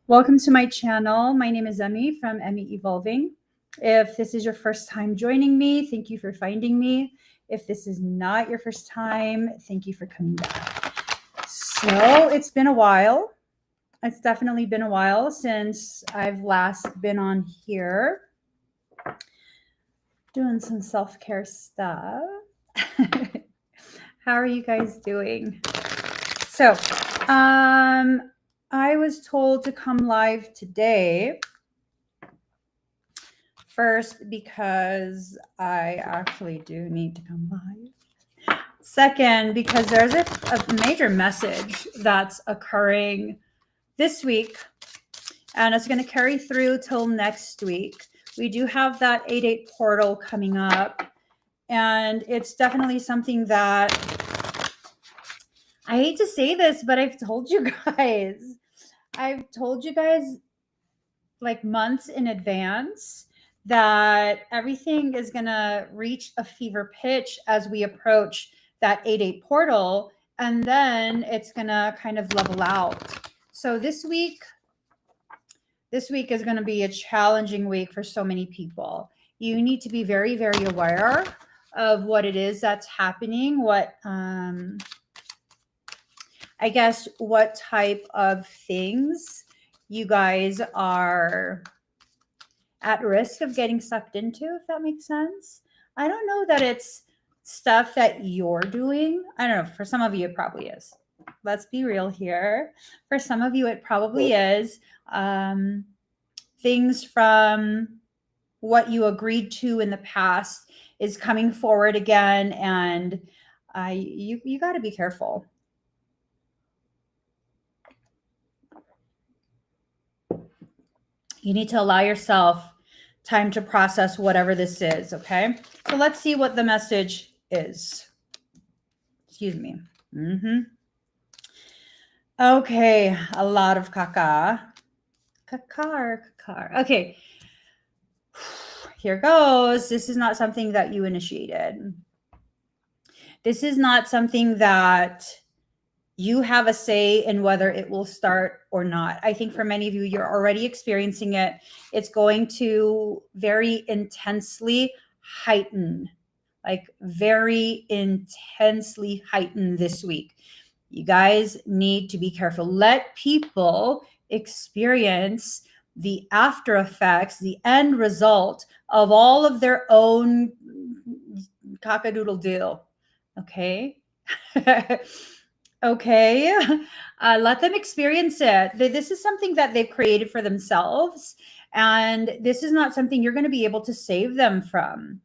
Welcome to my channel. My name is Emmy from Emmy Evolving. If this is your first time joining me, thank you for finding me. If this is not your first time, thank you for coming back. So it's been a while. It's definitely been a while since I've last been on here doing some self-care stuff. How are you guys doing? So, I was told to come live today. First, because I actually do need to come live. Second, because there's a major message that's occurring this week, and it's going to carry through till next week. We do have that 8/8 portal coming up, and it's definitely something that I hate to say this, but I've told you guys. I've told you guys like months in advance that everything is going to reach a fever pitch as we approach that 8/8 portal, and then it's going to kind of level out. So this week is going to be a challenging week for so many people. You need to be very, very aware of what it is that's happening, what I guess what type of things you guys are at risk of getting sucked into, if that makes sense. I don't know that it's stuff that you're doing. I don't know. For some of you, it probably is. Let's be real here. For some of you, it probably is. Things from what you agreed to in the past is coming forward again, and you got to be careful. You need to allow yourself time to process whatever this is, okay? So let's see what the message is. Excuse me. Okay, a lot of caca. Cacar. Okay. Here goes. This is not something that you initiated. This is not something that you have a say in whether it will start or not. I think for many of you, you're already experiencing it. It's going to very intensely heighten, like very intensely heighten this week. You guys need to be careful. Let people experience the after effects, the end result of all of their own cockadoodle deal. Okay. Okay. Let them experience it. This is something that they've created for themselves, and this is not something you're going to be able to save them from.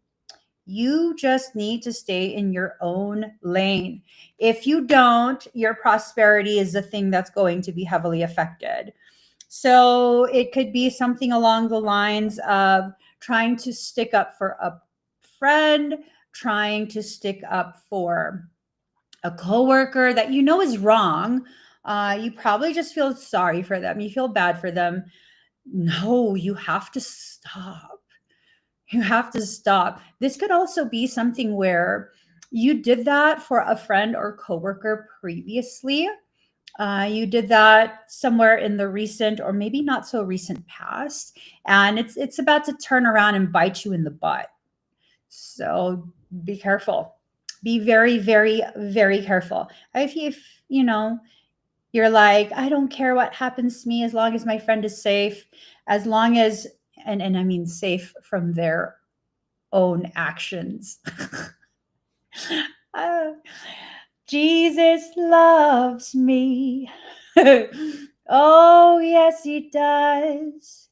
You just need to stay in your own lane. If you don't, your prosperity is the thing that's going to be heavily affected. So it could be something along the lines of trying to stick up for a friend, trying to stick up for a coworker that you know is wrong. You probably just feel sorry for them. You feel bad for them. No, you have to stop. You have to stop. This could also be something where you did that for a friend or coworker previously. You did that somewhere in the recent or maybe not so recent past, and it's about to turn around and bite you in the butt. So be careful. Be very, very, very careful. If you know, you're like, I don't care what happens to me as long as my friend is safe, as long as, and I mean safe from their own actions. Jesus loves me. Oh, yes, he does.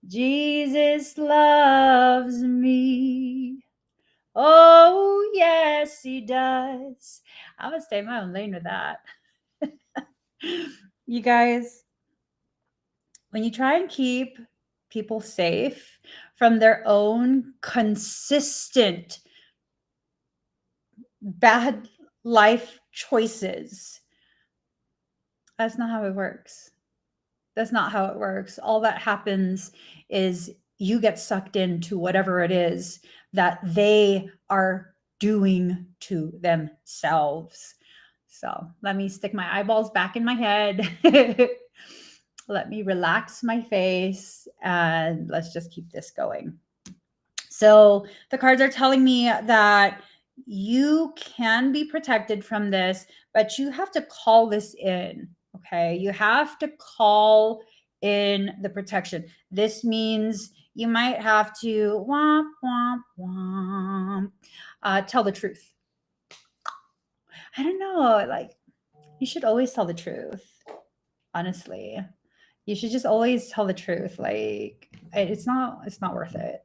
Jesus loves me. Oh, yes, he does. I'm going to stay in my own lane with that. You guys, when you try and keep people safe from their own consistent bad life choices, that's not how it works. That's not how it works. All that happens is you get sucked into whatever it is that they are doing to themselves. So let me stick my eyeballs back in my head. Let me relax my face and let's just keep this going. So the cards are telling me that you can be protected from this, but you have to call this in. Okay. You have to call in the protection. This means you might have to womp, womp, womp, tell the truth. I don't know. Like, you should always tell the truth. Honestly, you should just always tell the truth. Like, it's not worth it.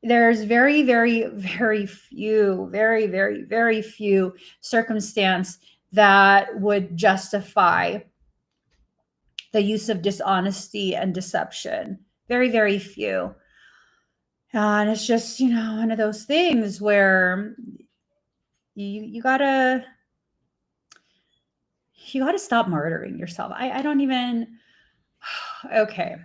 There's very, very, very few, very, very, very few circumstance that would justify the use of dishonesty and deception. Very, very few. And it's just, one of those things where you gotta stop murdering yourself. I don't even. Okay.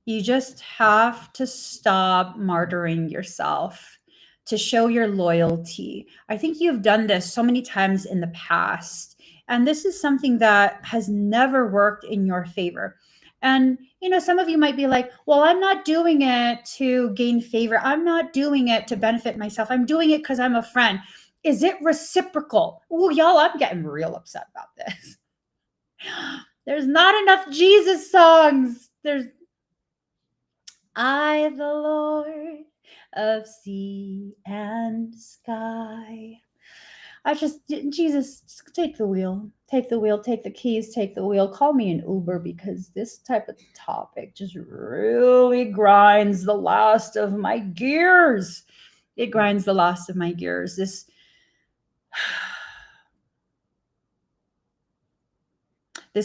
You just have to stop martyring yourself to show your loyalty. I think you've done this so many times in the past, and this is something that has never worked in your favor. And, some of you might be like, well, I'm not doing it to gain favor. I'm not doing it to benefit myself. I'm doing it because I'm a friend. Is it reciprocal? Oh, y'all, I'm getting real upset about this. There's not enough Jesus songs. I, the Lord of sea and sky. Jesus, just take the wheel, take the keys, take the wheel. Call me an Uber because this type of topic just really grinds the last of my gears. It grinds the last of my gears. This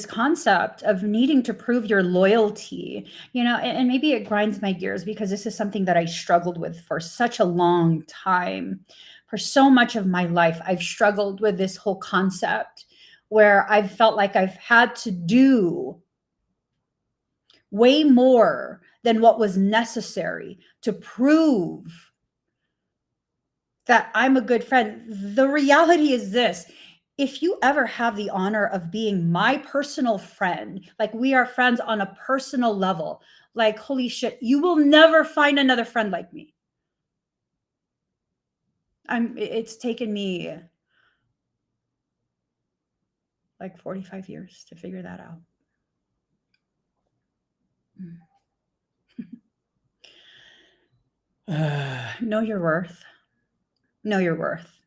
concept of needing to prove your loyalty, and maybe it grinds my gears because this is something that I struggled with for such a long time. For so much of my life, I've struggled with this whole concept where I've felt like I've had to do way more than what was necessary to prove that I'm a good friend. The reality is this: if you ever have the honor of being my personal friend, like we are friends on a personal level, like, holy shit, you will never find another friend like me. It's taken me like 45 years to figure that out. Know your worth. Know your worth.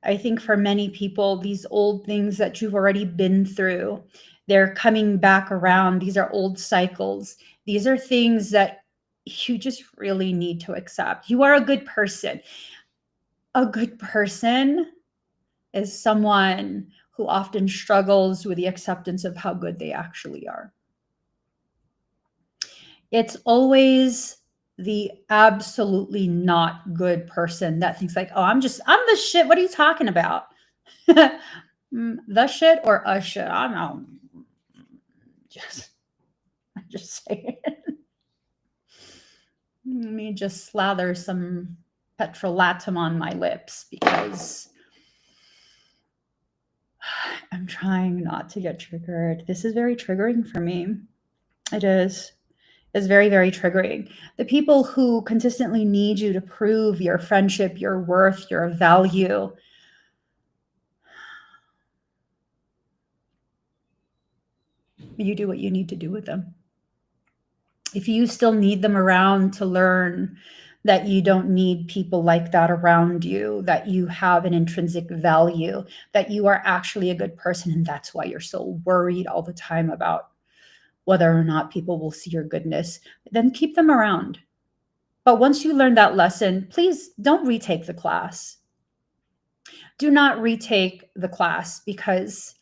I think for many people, these old things that you've already been through, they're coming back around. These are old cycles. These are things that you just really need to accept. You are a good person. A good person is someone who often struggles with the acceptance of how good they actually are. It's always the absolutely not good person that thinks like, oh, I'm the shit. What are you talking about? The shit or a shit? I don't know. I'm just saying. Let me just slather some petrolatum on my lips because I'm trying not to get triggered. This is very triggering for me. It is. It's very, very triggering. The people who consistently need you to prove your friendship, your worth, your value. You do what you need to do with them. If you still need them around to learn that you don't need people like that around you, that you have an intrinsic value, that you are actually a good person, and that's why you're so worried all the time about whether or not people will see your goodness, then keep them around. But once you learn that lesson, please don't retake the class. Do not retake the class because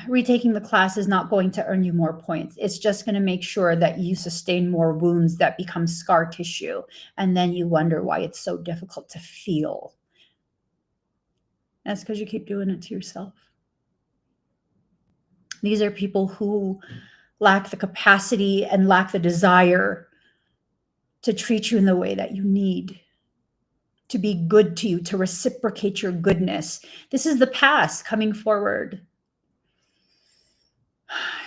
retaking the class is not going to earn you more points. It's just going to make sure that you sustain more wounds that become scar tissue. And then you wonder why it's so difficult to feel. That's because you keep doing it to yourself. These are people who lack the capacity and lack the desire to treat you in the way that you need, to be good to you, to reciprocate your goodness. This is the past coming forward.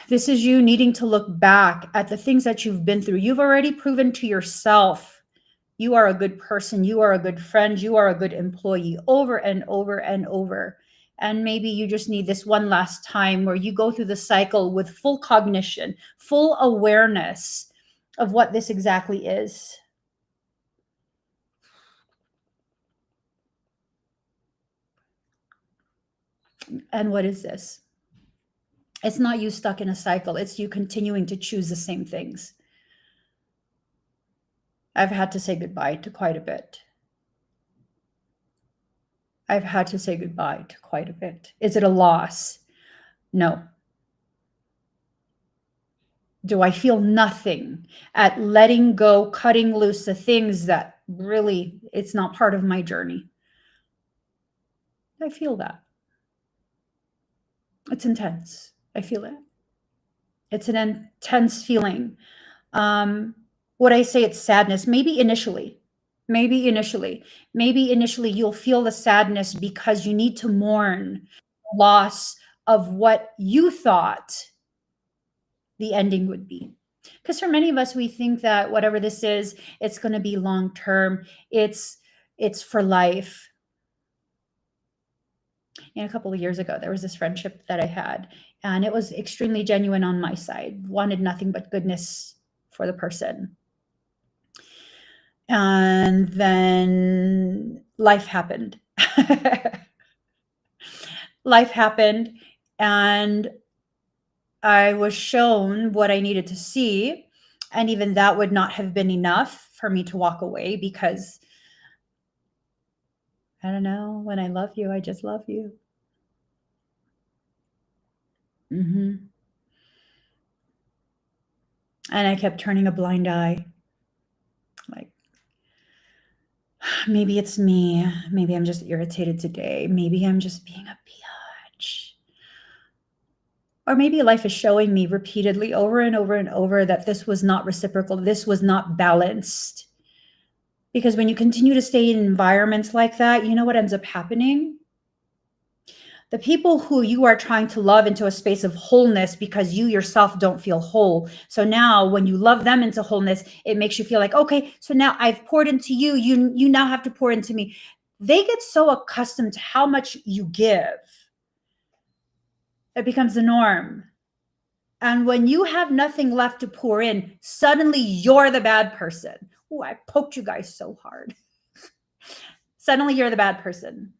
This is you needing to look back at the things that you've been through. You've already proven to yourself you are a good person, you are a good friend, you are a good employee over and over and over. And maybe you just need this one last time where you go through the cycle with full cognition, full awareness of what this exactly is. And what is this? It's not you stuck in a cycle. It's you continuing to choose the same things. I've had to say goodbye to quite a bit. I've had to say goodbye to quite a bit. Is it a loss? No. Do I feel nothing at letting go, cutting loose the things that really, it's not part of my journey? I feel that. It's intense. I feel it. It's an intense feeling. Would I say it's sadness? Maybe initially. Maybe initially you'll feel the sadness because you need to mourn the loss of what you thought the ending would be. Because for many of us, we think that whatever this is, it's going to be long term. It's for life. And a couple of years ago, there was this friendship that I had, and it was extremely genuine on my side. Wanted nothing but goodness for the person. And then life happened. Life happened, and I was shown what I needed to see. And even that would not have been enough for me to walk away, because I don't know, when I love you, I just love you. And I kept turning a blind eye. Like, maybe it's me. Maybe I'm just irritated today. Maybe I'm just being a biatch. Or maybe life is showing me repeatedly over and over and over that this was not reciprocal. This was not balanced. Because when you continue to stay in environments like that, you know what ends up happening? The people who you are trying to love into a space of wholeness, because you yourself don't feel whole. So now when you love them into wholeness, it makes you feel like, okay, so now I've poured into you. You now have to pour into me. They get so accustomed to how much you give. It becomes the norm. And when you have nothing left to pour in, suddenly you're the bad person. Oh, I poked you guys so hard. Suddenly you're the bad person.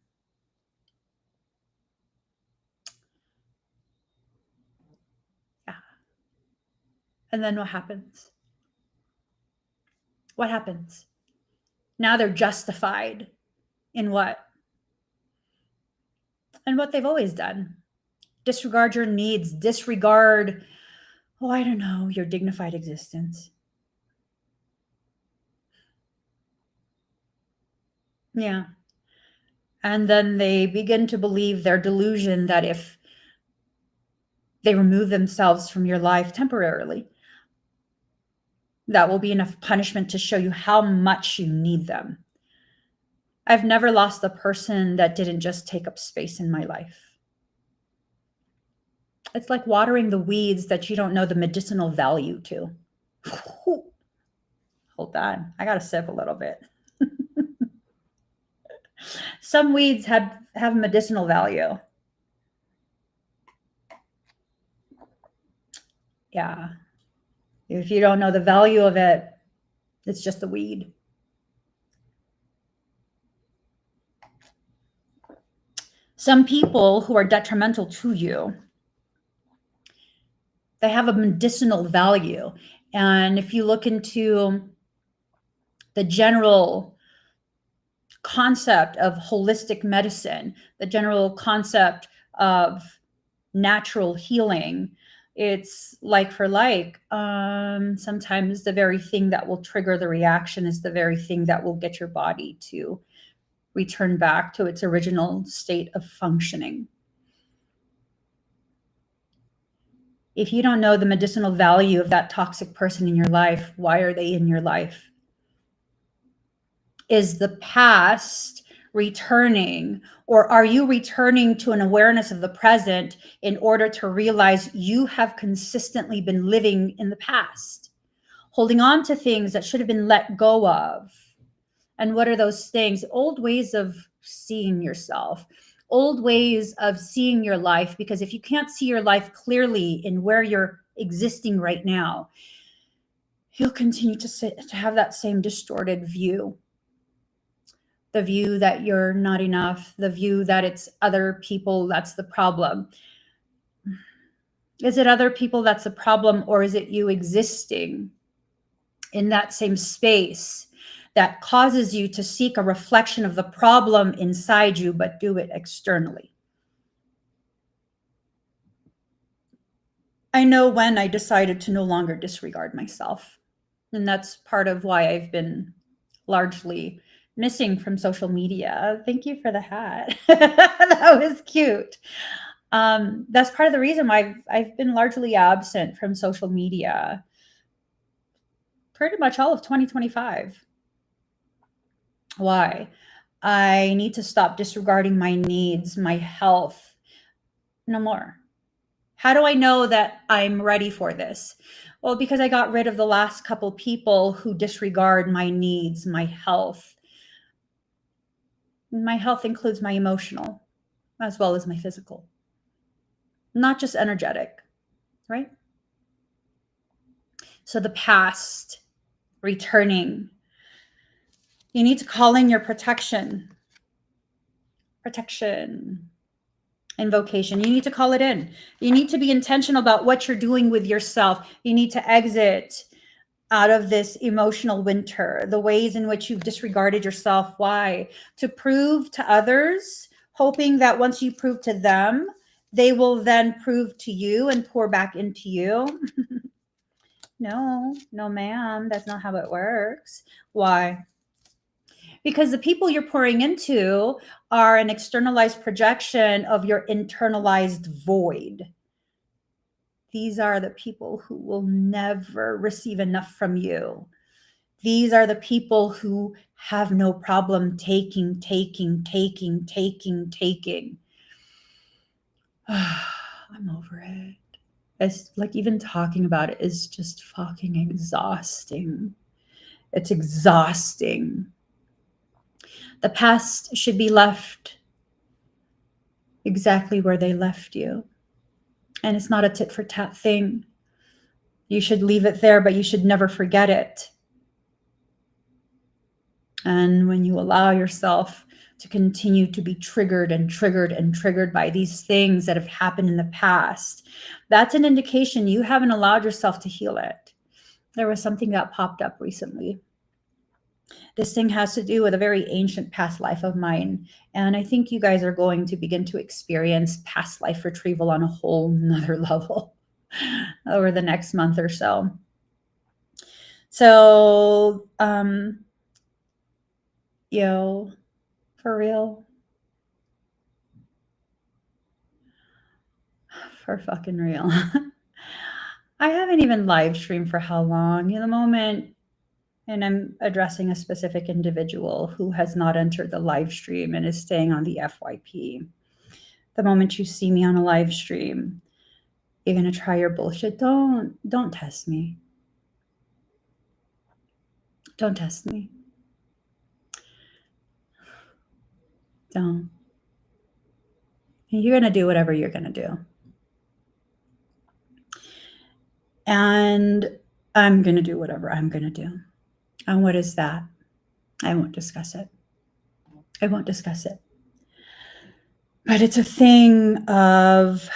Yeah. And then what happens? What happens? Now they're justified in what? And what they've always done. Disregard your needs, disregard, I don't know, your dignified existence. Yeah. And then they begin to believe their delusion that if they remove themselves from your life temporarily, that will be enough punishment to show you how much you need them. I've never lost a person that didn't just take up space in my life. It's like watering the weeds that you don't know the medicinal value to. Hold on, I got to sip a little bit. Some weeds have medicinal value. Yeah. If you don't know the value of it, it's just a weed. Some people who are detrimental to you, they have a medicinal value. And if you look into the general concept of holistic medicine, the general concept of natural healing, it's like for like. Sometimes the very thing that will trigger the reaction is the very thing that will get your body to return back to its original state of functioning. If you don't know the medicinal value of that toxic person in your life, why are they in your life? Is the past returning? Or are you returning to an awareness of the present in order to realize you have consistently been living in the past, holding on to things that should have been let go of? And what are those things? Old ways of seeing yourself, old ways of seeing your life. Because if you can't see your life clearly in where you're existing right now, you'll continue to have that same distorted view. The view that you're not enough, the view that it's other people that's the problem. Is it other people that's the problem, or is it you existing in that same space that causes you to seek a reflection of the problem inside you, but do it externally? I know when I decided to no longer disregard myself. And that's part of why I've been largely missing from social media. Thank you for the hat. That was cute. That's part of the reason why I've been largely absent from social media pretty much all of 2025. Why? I need to stop disregarding my needs, my health. No more. How do I know that I'm ready for this? Well, because I got rid of the last couple people who disregard my needs, my health. My health includes my emotional as well as my physical, not just energetic, right? So the past, returning. You need to call in your protection. Invocation. You need to call it in. You need to be intentional about what you're doing with yourself. You need to exit out of this emotional winter, the ways in which you've disregarded yourself. Why? To prove to others, hoping that once you prove to them, they will then prove to you and pour back into you. No, ma'am, that's not how it works. Why? Because the people you're pouring into are an externalized projection of your internalized void. These are the people who will never receive enough from you. These are the people who have no problem taking. I'm over it. It's like even talking about it is just fucking exhausting. It's exhausting. The past should be left exactly where they left you. And it's not a tit for tat thing. You should leave it there, but you should never forget it. And when you allow yourself to continue to be triggered by these things that have happened in the past, that's an indication you haven't allowed yourself to heal it. There was something that popped up recently. This thing has to do with a very ancient past life of mine. And I think you guys are going to begin to experience past life retrieval on a whole nother level over the next month or so. So, for real. For fucking real. I haven't even live streamed for how long? In the moment, and I'm addressing a specific individual who has not entered the live stream and is staying on the FYP. The moment you see me on a live stream, you're gonna try your bullshit. Don't test me. Don't test me. Don't. You're gonna do whatever you're gonna do. And I'm gonna do whatever I'm gonna do. And what is that? I won't discuss it. But it's a thing of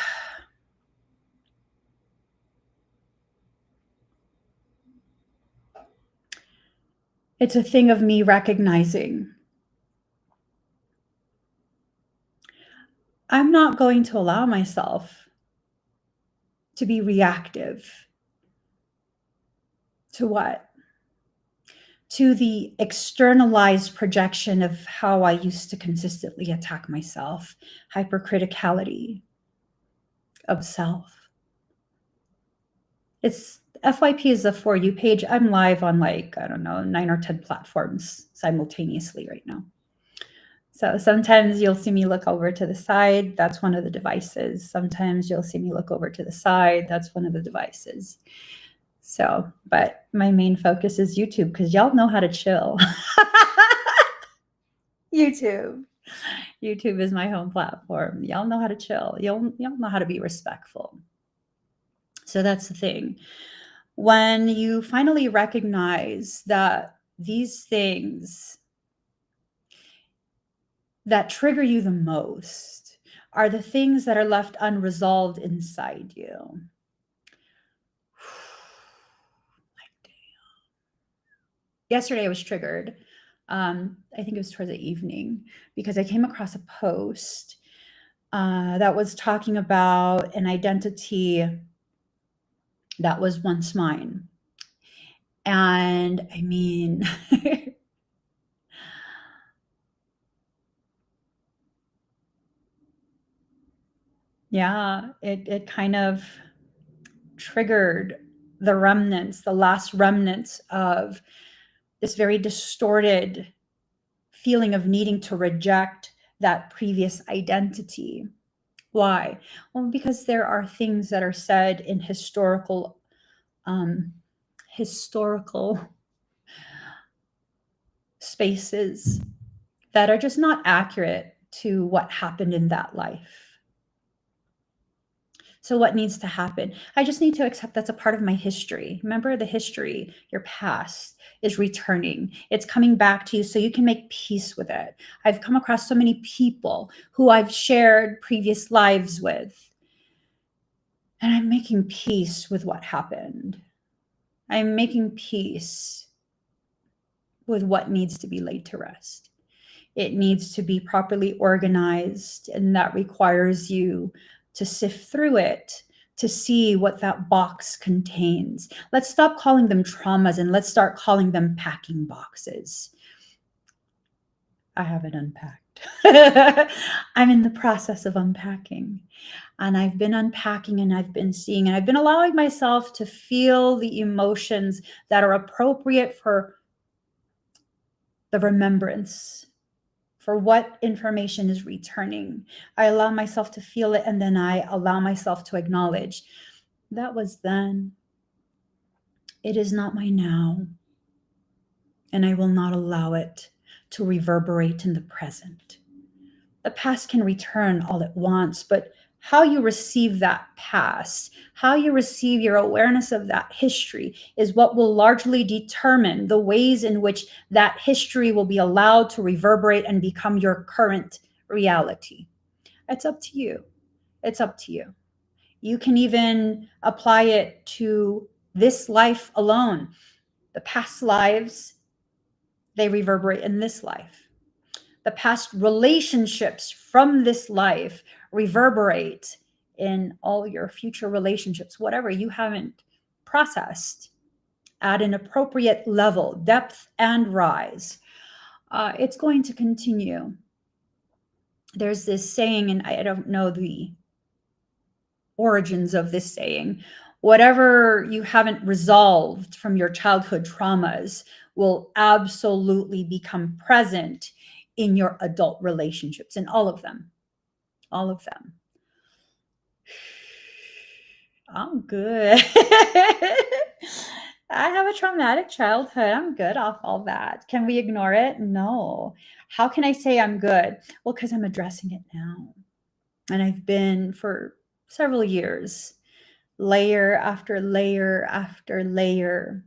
me recognizing I'm not going to allow myself to be reactive to what? To the externalized projection of how I used to consistently attack myself, hypercriticality of self. It's FYP is a For You page. I'm live on 9 or 10 platforms simultaneously right now. So sometimes you'll see me look over to the side. That's one of the devices. Sometimes you'll see me look over to the side. That's one of the devices. So, but my main focus is YouTube because y'all know how to chill. YouTube. YouTube is my home platform. Y'all know how to chill. Y'all know how to be respectful. So that's the thing. When you finally recognize that these things that trigger you the most are the things that are left unresolved inside you. Yesterday I was triggered. I think it was towards the evening because I came across a post that was talking about an identity that was once mine. And I mean, yeah, it kind of triggered the remnants, the last remnants of this very distorted feeling of needing to reject that previous identity. Why? Well, because there are things that are said in historical spaces that are just not accurate to what happened in that life. So what needs to happen? I just need to accept that's a part of my history. Remember, the history, your past is returning. It's coming back to you so you can make peace with it. I've come across so many people who I've shared previous lives with, and I'm making peace with what happened. I'm making peace with what needs to be laid to rest. It needs to be properly organized, and that requires you to sift through it to see what that box contains. Let's stop calling them traumas and let's start calling them packing boxes. I haven't unpacked. I'm in the process of unpacking. And I've been unpacking and I've been seeing and I've been allowing myself to feel the emotions that are appropriate for the remembrance, for what information is returning. I allow myself to feel it and then I allow myself to acknowledge that was then. It is not my now. And I will not allow it to reverberate in the present. The past can return all it wants, but how you receive that past, how you receive your awareness of that history is what will largely determine the ways in which that history will be allowed to reverberate and become your current reality. It's up to you. It's up to you. You can even apply it to this life alone. The past lives, they reverberate in this life. The past relationships from this life reverberate in all your future relationships, whatever you haven't processed at an appropriate level, depth and rise. It's going to continue. There's this saying, and I don't know the origins of this saying, whatever you haven't resolved from your childhood traumas will absolutely become present in your adult relationships, in all of them. All of them. I'm good. I have a traumatic childhood. I'm good off all that. Can we ignore it? No. How can I say I'm good? Well, because I'm addressing it now. And I've been for several years, layer after layer after layer.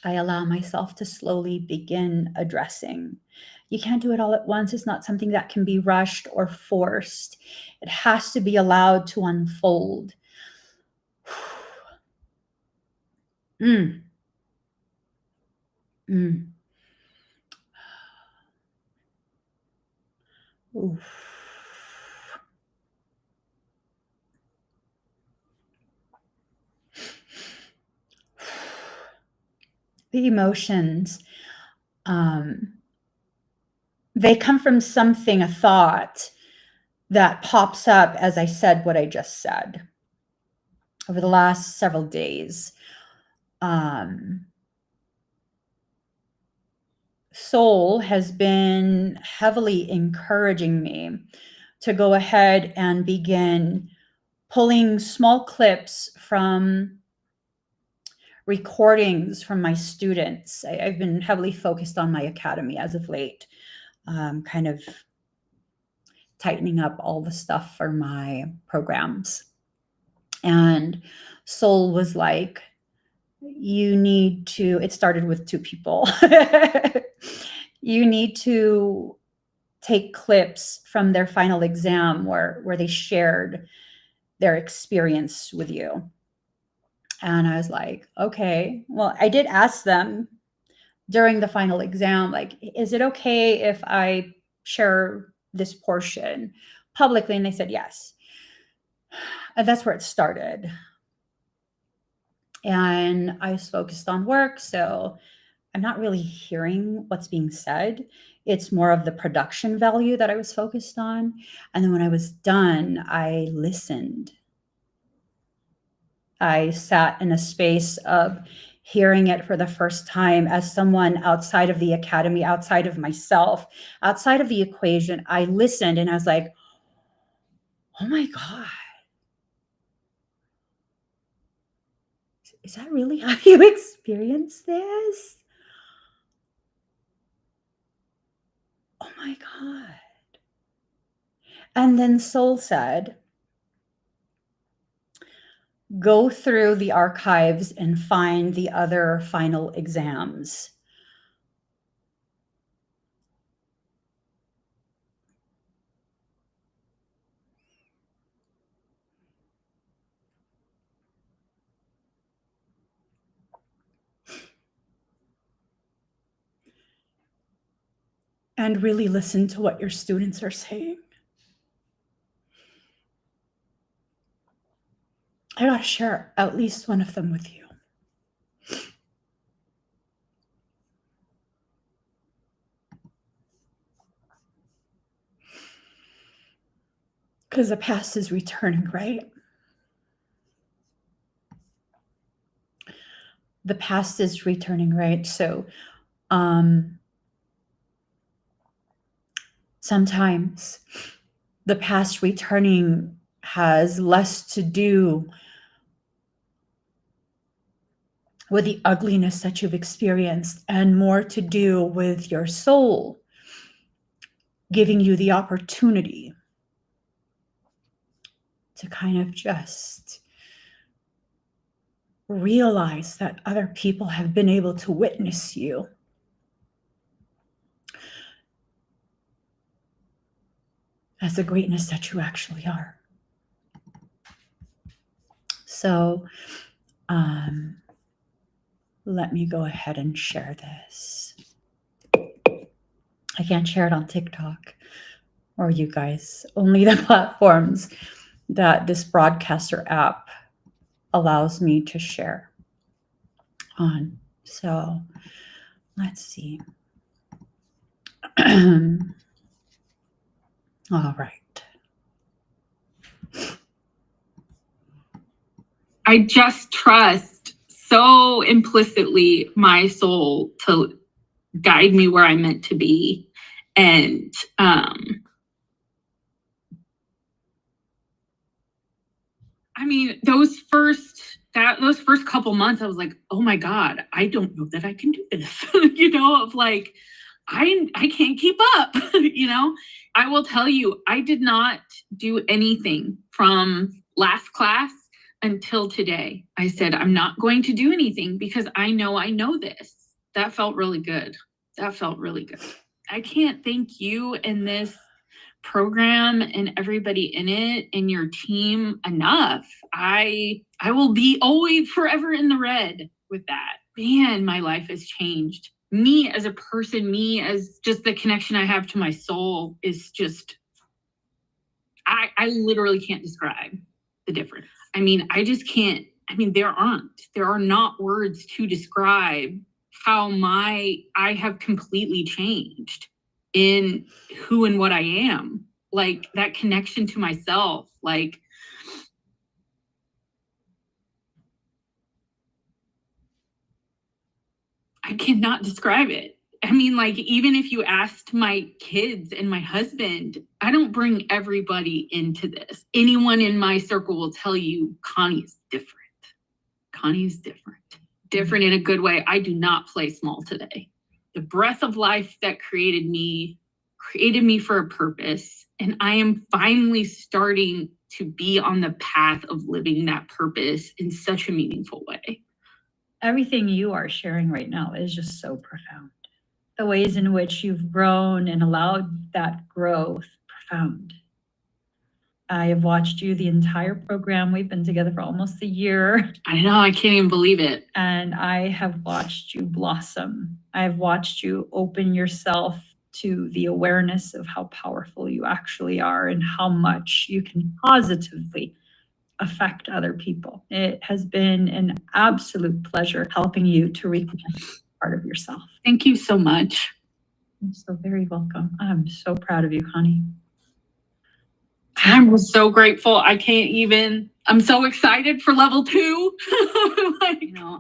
I allow myself to slowly begin addressing. You can't do it all at once. It's not something that can be rushed or forced. It has to be allowed to unfold. Mm. Mm. Oof. The emotions, they come from something, a thought that pops up as I said what I just said over the last several days. Soul has been heavily encouraging me to go ahead and begin pulling small clips from recordings from my students. I've been heavily focused on my academy as of late, kind of tightening up all the stuff for my programs. And Soul was like, you need to, it started with 2 people. You need to take clips from their final exam where they shared their experience with you. And I was like, okay. Well, I did ask them during the final exam, like, is it okay if I share this portion publicly? And they said yes. And that's where it started. And I was focused on work, so I'm not really hearing what's being said. It's more of the production value that I was focused on. And then when I was done, I listened. I sat in a space of hearing it for the first time as someone outside of the academy, outside of myself, outside of the equation. I listened and I was like, oh my God, is that really how you experience this? Oh my God. And then Soul said, go through the archives and find the other final exams. And really listen to what your students are saying. I got to share at least one of them with you. Because the past is returning, right? The past is returning, right? So sometimes the past returning has less to do with the ugliness that you've experienced and more to do with your soul giving you the opportunity to kind of just realize that other people have been able to witness you. As the greatness that you actually are. So let me go ahead and share this. I can't share it on TikTok or you guys, only the platforms that this broadcaster app allows me to share on. So let's see. All right. I just trust so implicitly my soul to guide me where I'm meant to be. And I mean, those first couple months, I was like, oh my God, I don't know that I can do this. Of like, I can't keep up. I will tell you, I did not do anything from last class until today. I said, I'm not going to do anything because I know this. That felt really good. I can't thank you and this program and everybody in it and your team enough. I will be always forever in the red with that. Man, my life has changed. Me as a person, me as just the connection I have to my soul is just, I literally can't describe the difference. I mean, I just can't, there are not words to describe how I have completely changed in who and what I am. Like that connection to myself, like I cannot describe it. I mean, like, even if you asked my kids and my husband, I don't bring everybody into this. Anyone in my circle will tell you Connie's different. Connie's different. Different in a good way. I do not play small today. The breath of life that created me for a purpose. And I am finally starting to be on the path of living that purpose in such a meaningful way. Everything you are sharing right now is just so profound. The ways in which you've grown and allowed that growth, profound. I have watched you the entire program. We've been together for almost a year. I know, I can't even believe it. And I have watched you blossom. I have watched you open yourself to the awareness of how powerful you actually are and how much you can positively affect other people. It has been an absolute pleasure helping you to reconnect part of yourself. Thank you so much. You're so very welcome. I'm so proud of you, Connie. I'm so grateful. I'm so excited for level 2.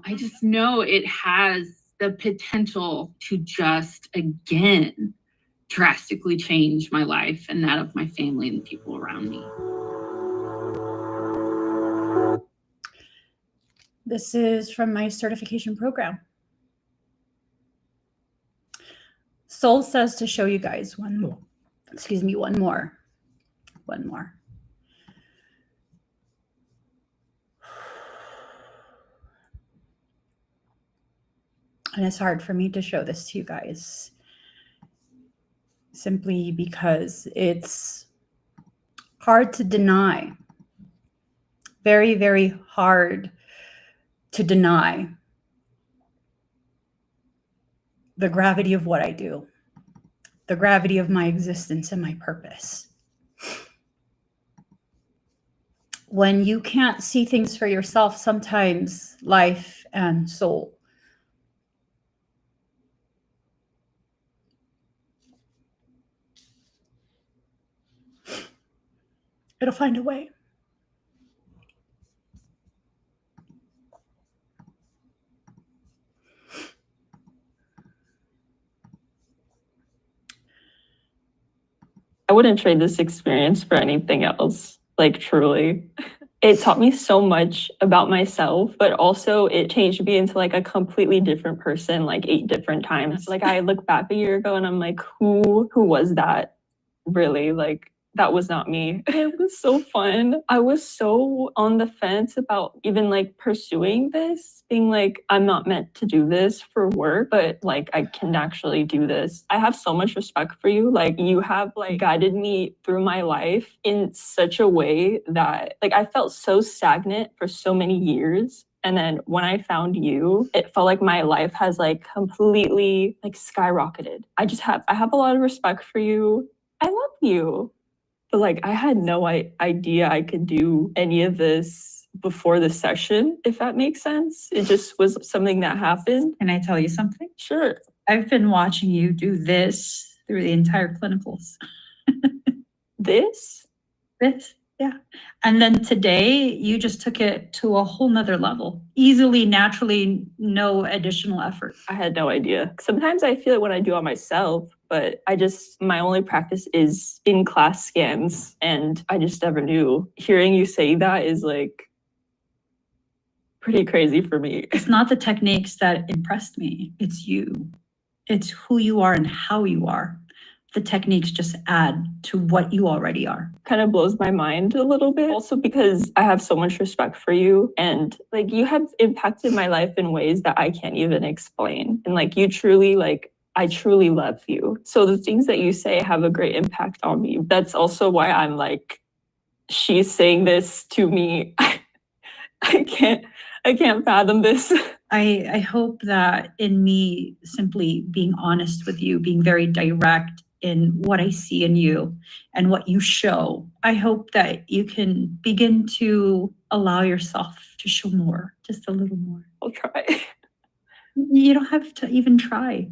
I just know it has the potential to just, again, drastically change my life and that of my family and the people around me. This is from my certification program. Soul says to show you guys one more. And it's hard for me to show this to you guys simply because it's hard to deny. Very, very hard to deny the gravity of what I do, the gravity of my existence and my purpose. When you can't see things for yourself, sometimes life and soul it'll find a way. I wouldn't trade this experience for anything else, like truly. It taught me so much about myself, but also it changed me into like a completely different person, like 8 different times. Like I look back a year ago and I'm like, who was that? Really? Like that was not me. It was so fun. I was so on the fence about even like pursuing this, being like, I'm not meant to do this for work, but like I can actually do this. I have so much respect for you. Like you have like guided me through my life in such a way that like I felt so stagnant for so many years. And then when I found you, it felt like my life has like completely like skyrocketed. I have a lot of respect for you. I love you. But like I had no idea I could do any of this before the session, if that makes sense. It just was something that happened. Can I tell you something? Sure. I've been watching you do this through the entire clinicals. This? Yeah. And then today you just took it to a whole nother level. Easily, naturally, no additional effort. I had no idea. Sometimes I feel it when I do it myself, but my only practice is in class scans, and I just never knew. Hearing you say that is like pretty crazy for me. It's not the techniques that impressed me. It's you. It's who you are and how you are. The techniques just add to what you already are. Kind of blows my mind a little bit. Also because I have so much respect for you, and like you have impacted my life in ways that I can't even explain. And like you truly I truly love you. So the things that you say have a great impact on me. That's also why I'm like, she's saying this to me. I can't fathom this. I hope that in me simply being honest with you, being very direct in what I see in you and what you show, I hope that you can begin to allow yourself to show more, just a little more. I'll try. You don't have to even try.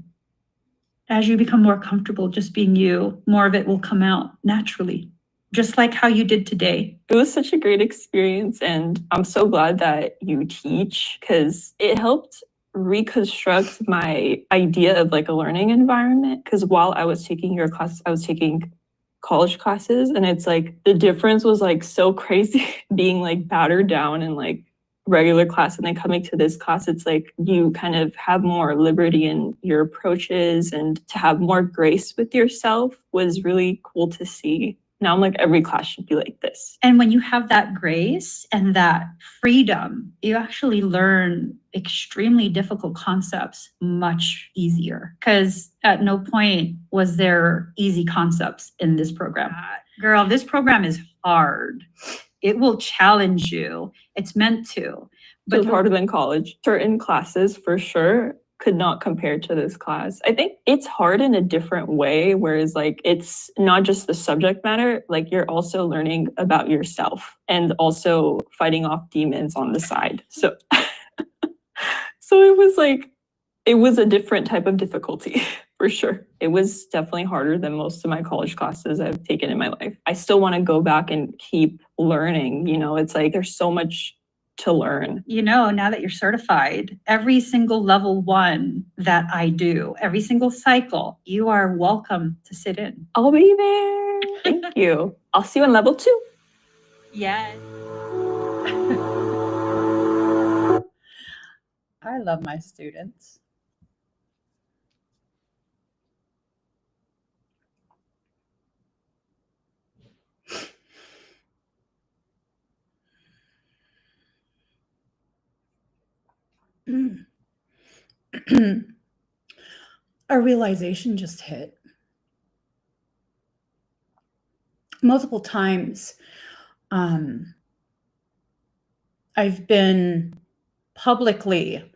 As you become more comfortable just being you, more of it will come out naturally, just like how you did today. It was such a great experience, and I'm so glad that you teach because it helped reconstruct my idea of like a learning environment. Because while I was taking your class, I was taking college classes, and it's like the difference was like so crazy being like battered down in like regular class, and then coming to this class, it's like you kind of have more liberty in your approaches, and to have more grace with yourself was really cool to see. Now I'm like, every class should be like this. And when you have that grace and that freedom, you actually learn extremely difficult concepts much easier, because at no point was there easy concepts in this program. Girl, this program is hard. It will challenge you. It's meant to. But it's harder than college. Certain classes for sure could not compare to this class. I think it's hard in a different way, whereas like it's not just the subject matter, like you're also learning about yourself and also fighting off demons on the side. So it was like, it was a different type of difficulty for sure. It was definitely harder than most of my college classes I've taken in my life. I still want to go back and keep learning, you know, it's like there's so much to learn. You know, now that you're certified, every single level 1 that I do, every single cycle, you are welcome to sit in. I'll be there. Thank you. I'll see you in level 2. Yes. I love my students. A realization just hit. Multiple times, I've been publicly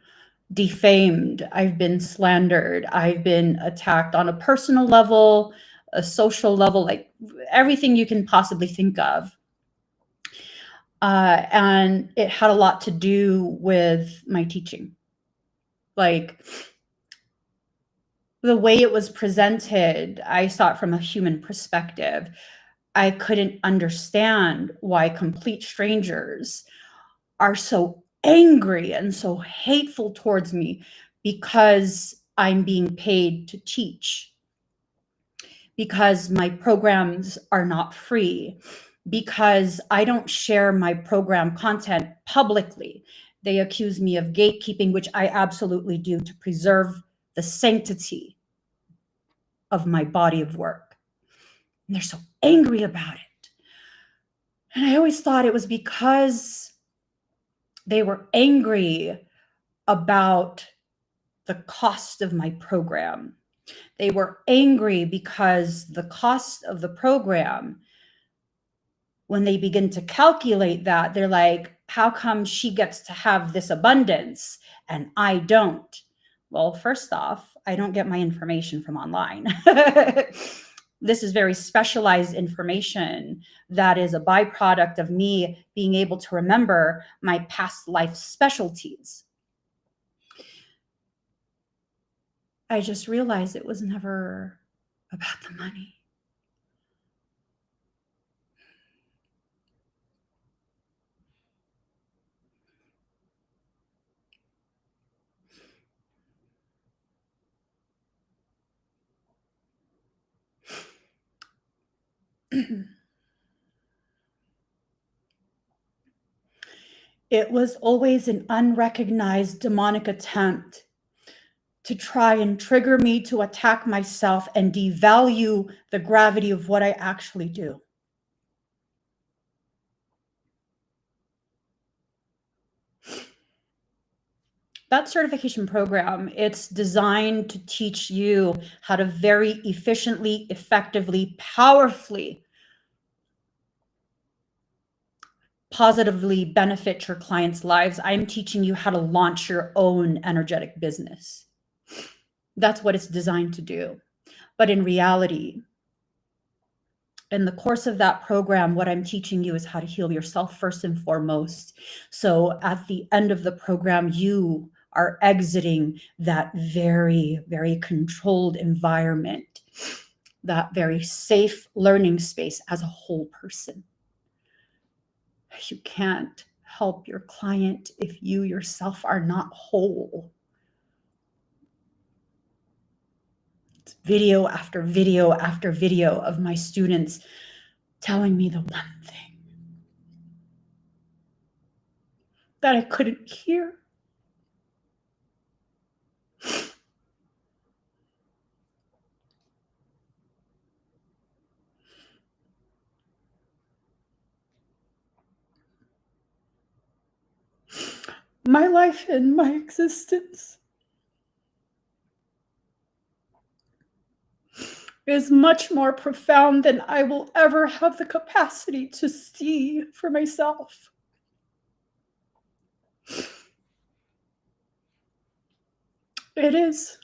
defamed. I've been slandered. I've been attacked on a personal level, a social level, like everything you can possibly think of. And it had a lot to do with my teaching. Like the way it was presented, I saw it from a human perspective. I couldn't understand why complete strangers are so angry and so hateful towards me because I'm being paid to teach, because my programs are not free, because I don't share my program content publicly. They accuse me of gatekeeping, which I absolutely do to preserve the sanctity of my body of work. And they're so angry about it. And I always thought it was because they were angry about the cost of my program. They were angry because the cost of the program, when they begin to calculate that, they're like, how come she gets to have this abundance and I don't? Well, first off, I don't get my information from online. This is very specialized information that is a byproduct of me being able to remember my past life specialties. I just realized it was never about the money. It was always an unrecognized demonic attempt to try and trigger me to attack myself and devalue the gravity of what I actually do. That certification program, it's designed to teach you how to very efficiently, effectively, powerfully, positively benefit your clients' lives. I'm teaching you how to launch your own energetic business. That's what it's designed to do. But in reality, in the course of that program, what I'm teaching you is how to heal yourself first and foremost. So at the end of the program, you are exiting that very, very controlled environment, that very safe learning space as a whole person. You can't help your client if you yourself are not whole. video after video after video of my students telling me the one thing that I couldn't hear. My life and my existence is much more profound than I will ever have the capacity to see for myself. It is.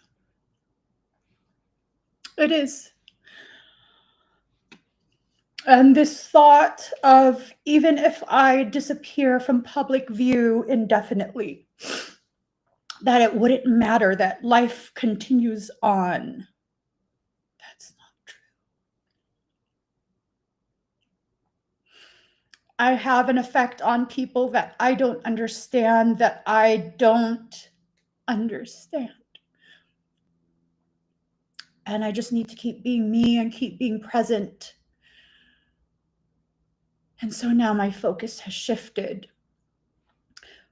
It is. And this thought of, even if I disappear from public view indefinitely, that it wouldn't matter, that life continues on. That's not true. I have an effect on people that I don't understand, that I don't understand. And I just need to keep being me and keep being present. And so now my focus has shifted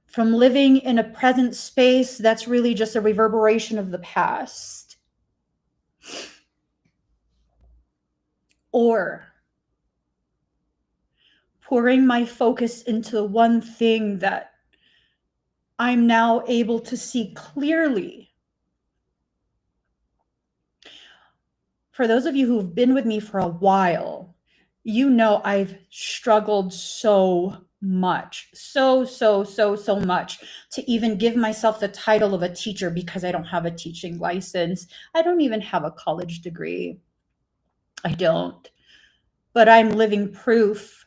from living in a present space that's really just a reverberation of the past, or pouring my focus into the one thing that I'm now able to see clearly. For those of you who've been with me for a while, you know I've struggled so much, so much to even give myself the title of a teacher, because I don't have a teaching license. I don't even have a college degree. I don't. But I'm living proof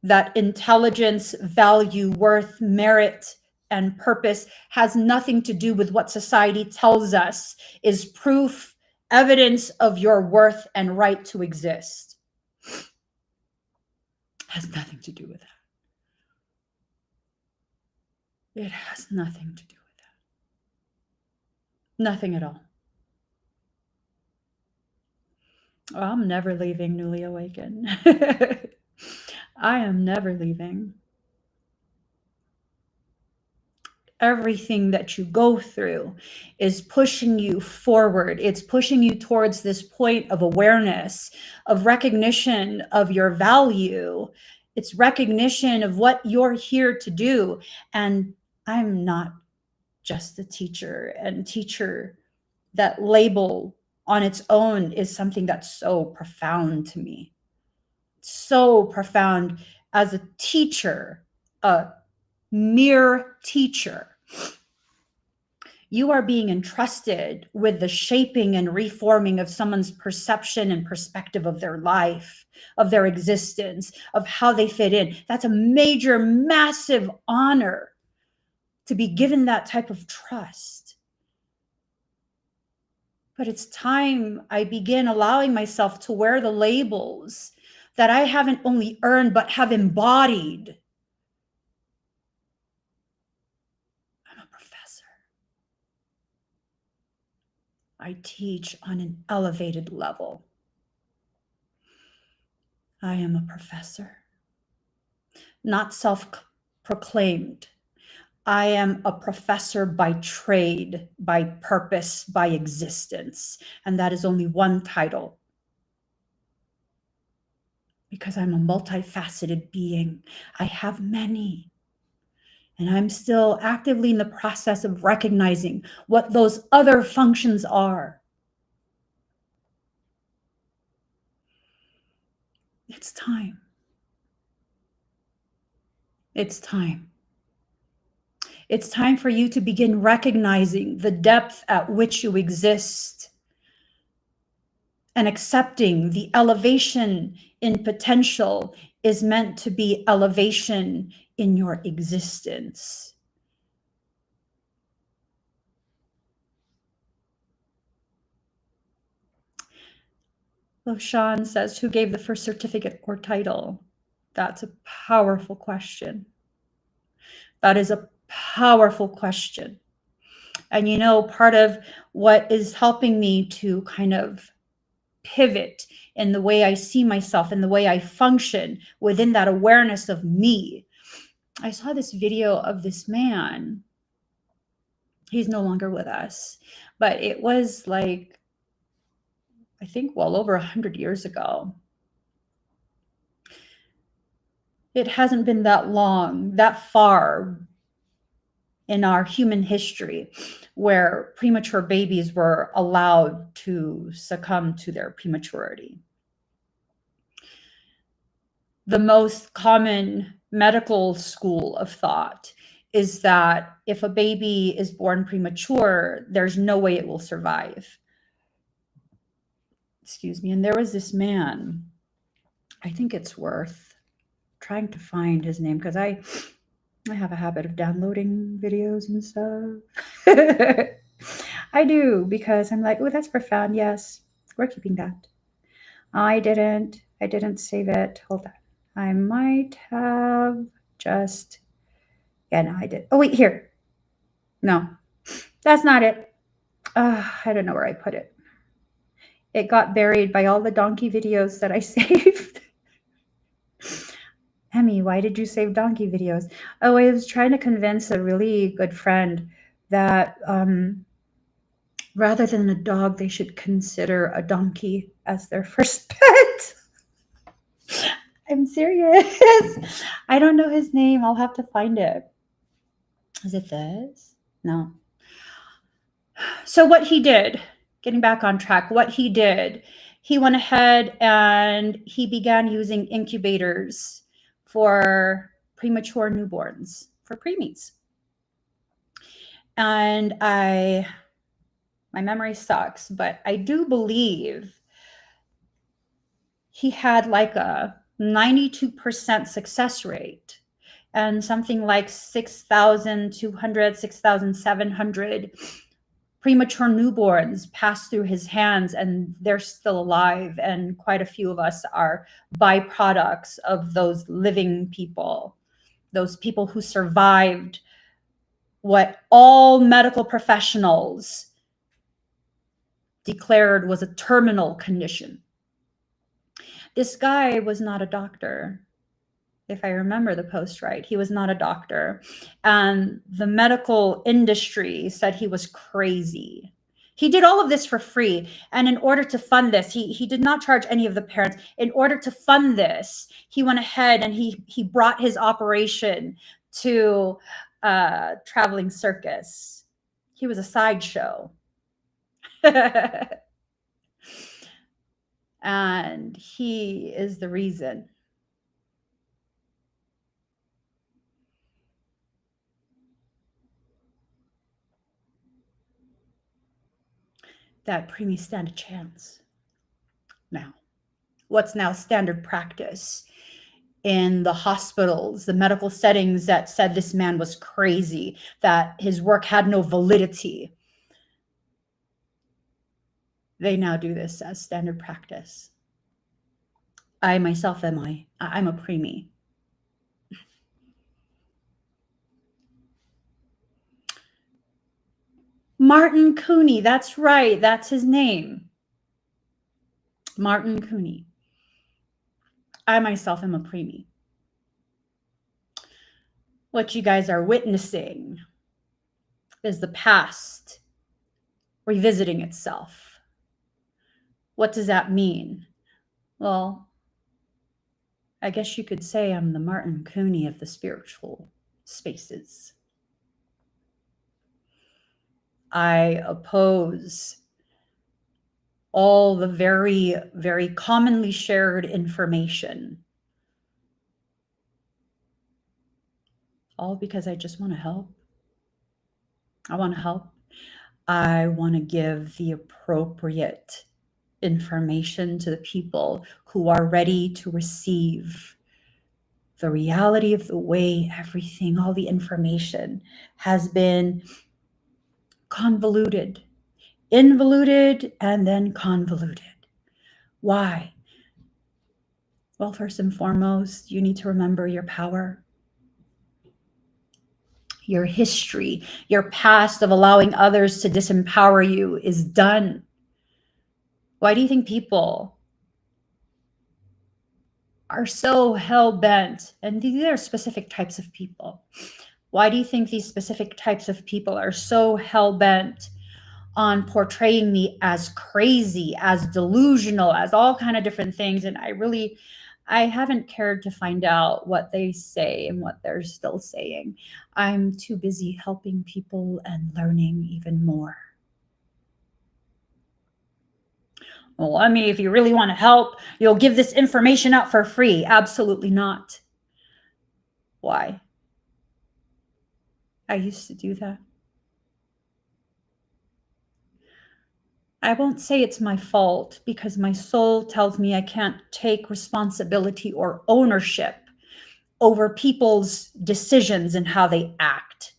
that intelligence, value, worth, merit, and purpose has nothing to do with what society tells us is proof, evidence of your worth and right to exist. Has nothing to do with that. It has nothing to do with that. Nothing at all. I'm never leaving Newly Awakened. I am never leaving. Everything that you go through is pushing you forward. It's pushing you towards this point of awareness, of recognition of your value. It's recognition of what you're here to do. And I'm not just a teacher, and teacher, that label on its own is something that's so profound to me. So profound. As a teacher, a mere teacher, you are being entrusted with the shaping and reforming of someone's perception and perspective of their life, of their existence, of how they fit in. That's a major, massive honor to be given that type of trust. But it's time I begin allowing myself to wear the labels that I haven't only earned, but have embodied. I'm a professor. I teach on an elevated level. I am a professor, not self-proclaimed. I am a professor by trade, by purpose, by existence. And that is only one title, because I'm a multifaceted being. I have many. And I'm still actively in the process of recognizing what those other functions are. It's time. It's time. It's time for you to begin recognizing the depth at which you exist and accepting the elevation in potential is meant to be elevation in your existence. Loshan says, who gave the first certificate or title? That's a powerful question. That is a powerful question. And you know, part of what is helping me to kind of pivot in the way I see myself and the way I function within that awareness of me, I saw this video of this man. He's no longer with us, but it was like, I think well over 100 years ago. It hasn't been that long, that far in our human history where premature babies were allowed to succumb to their prematurity. The most common medical school of thought is that if a baby is born premature, there's no way it will survive. Excuse me. And there was this man, I think it's worth trying to find his name because I have a habit of downloading videos and stuff. I do, because I'm like, oh, that's profound. Yes, we're keeping that. I didn't save it. Hold on. I might have just, yeah, no, I did. Oh, wait, here. No, that's not it. I don't know where I put it. It got buried by all the donkey videos that I saved. Emmy, why did you save donkey videos? Oh, I was trying to convince a really good friend that rather than a dog, they should consider a donkey as their first pet. I'm serious. I don't know his name. I'll have to find it. Is it this? No. So what he did, getting back on track, what he did, he went ahead and he began using incubators for premature newborns, for preemies. And my memory sucks, but I do believe he had like a 92% success rate and something like 6,200, 6,700 premature newborns pass through his hands, and they're still alive. And quite a few of us are byproducts of those living people, those people who survived what all medical professionals declared was a terminal condition. This guy was not a doctor. If I remember the post right, he was not a doctor. And the medical industry said he was crazy. He did all of this for free. And in order to fund this, he did not charge any of the parents. In order to fund this, he went ahead and he brought his operation to traveling circus. He was a sideshow. And he is the reason. That preemies stand a chance. Now, what's now standard practice in the hospitals, the medical settings that said this man was crazy, that his work had no validity, they now do this as standard practice. I myself I'm a preemie. Martin Cooney, that's right, that's his name. Martin Cooney. I myself am a preemie. What you guys are witnessing is the past revisiting itself. What does that mean? Well, I guess you could say I'm the Martin Cooney of the spiritual spaces. I oppose all the very, very commonly shared information. All because I just want to help. I want to help. I want to give the appropriate information to the people who are ready to receive the reality of the way everything, all the information has been convoluted, involuted, and then convoluted. Why? Well, first and foremost, you need to remember your power. Your history, your past of allowing others to disempower you is done. Why do you think people are so hell-bent? And these are specific types of people. Why do you think these specific types of people are so hell-bent on portraying me as crazy, as delusional, as all kind of different things? And I haven't cared to find out what they say and what they're still saying. I'm too busy helping people and learning even more. Well, I mean, if you really want to help, you'll give this information out for free. Absolutely not. Why? I used to do that. I won't say it's my fault, because my soul tells me I can't take responsibility or ownership over people's decisions and how they act.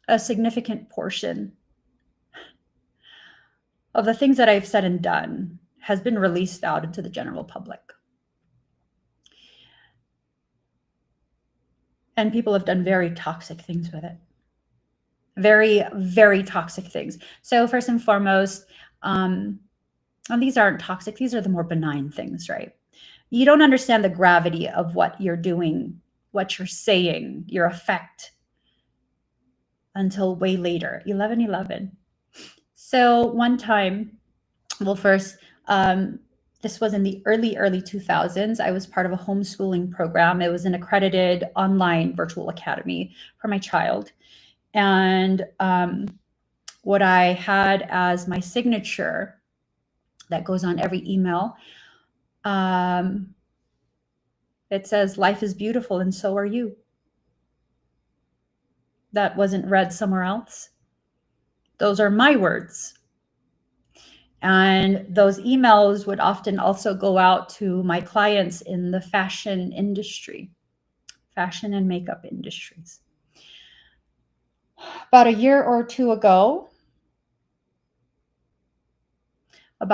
A significant portion of the things that I've said and done has been released out into the general public. And people have done very toxic things with it. Very, very toxic things. So first and foremost, and these aren't toxic, these are the more benign things, right? You don't understand the gravity of what you're doing, what you're saying, your effect, until way later. 11/11. So one time, well, first, this was in the early 2000s. I was part of a homeschooling program. It was an accredited online virtual academy for my child. And what I had as my signature that goes on every email, it says, "Life is beautiful and so are you." That wasn't read somewhere else. Those are my words. And those emails would often also go out to my clients in the fashion industry, fashion and makeup industries. About a year or two ago, I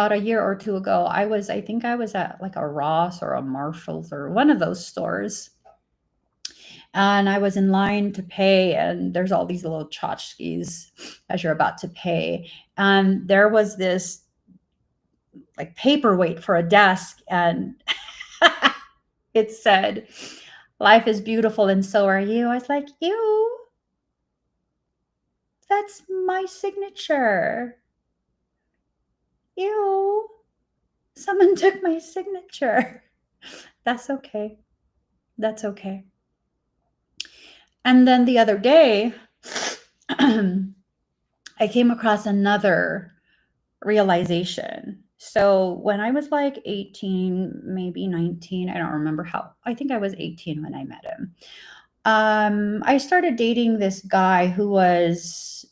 think I was at like a Ross or a Marshall's or one of those stores. And I was in line to pay, and there's all these little tchotchkes as you're about to pay. And there was this like paperweight for a desk, and it said, "Life is beautiful and so are you." I was like, ew, that's my signature. Ew, someone took my signature. That's okay. That's okay. And then the other day, I came across another realization. So when I was like 18, maybe 19, I don't remember how, I think I was 18 when I met him. I started dating this guy who was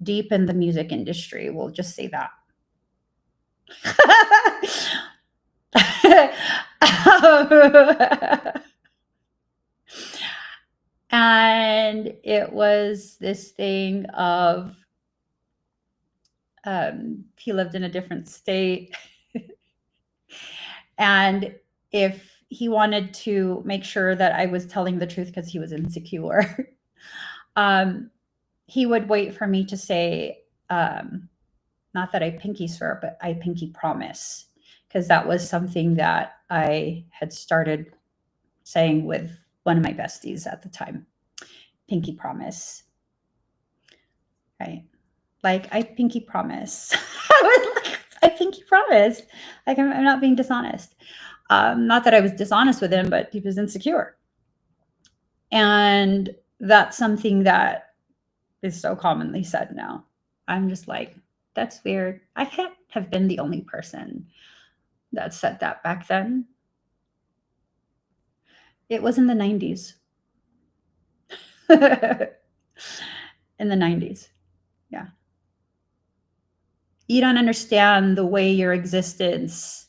deep in the music industry. We'll just say that. And it was this thing of, he lived in a different state. And if he wanted to make sure that I was telling the truth because he was insecure, he would wait for me to say, not that I pinky swear, but I pinky promise, because that was something that I had started saying with one of my besties at the time. Pinky promise. Right? Like, I pinky promise. I pinky promise. Like, I'm not being dishonest. Not that I was dishonest with him, but he was insecure. And that's something that is so commonly said now. I'm just like, that's weird. I can't have been the only person that said that back then. It was in the 90s. In the 90s. Yeah. You don't understand the way your existence,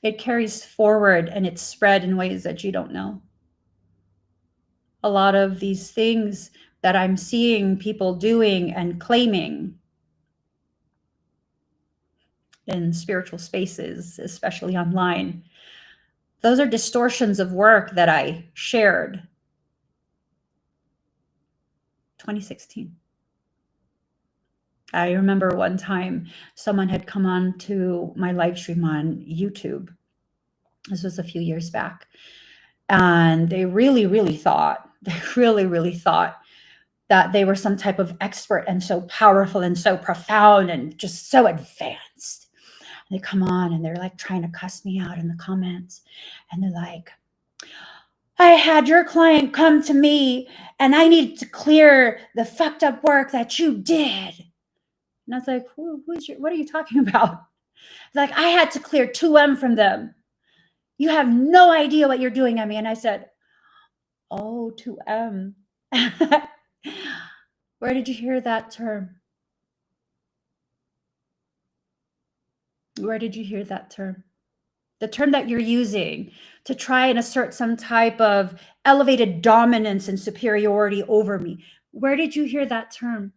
it carries forward and it's spread in ways that you don't know. A lot of these things that I'm seeing people doing and claiming in spiritual spaces, especially online, Those are distortions of work that I shared. 2016. I remember one time someone had come on to my live stream on YouTube. This was a few years back. And they really thought that they were some type of expert and so powerful and so profound and just so advanced. And they come on and they're like trying to cuss me out in the comments. And they're like, I had your client come to me and I needed to clear the fucked up work that you did. And I was like, what are you talking about? Like, I had to clear 2M from them. You have no idea what you're doing at me. And I said, oh, 2M. Where did you hear that term? Where did you hear that term? The term that you're using to try and assert some type of elevated dominance and superiority over me. Where did you hear that term?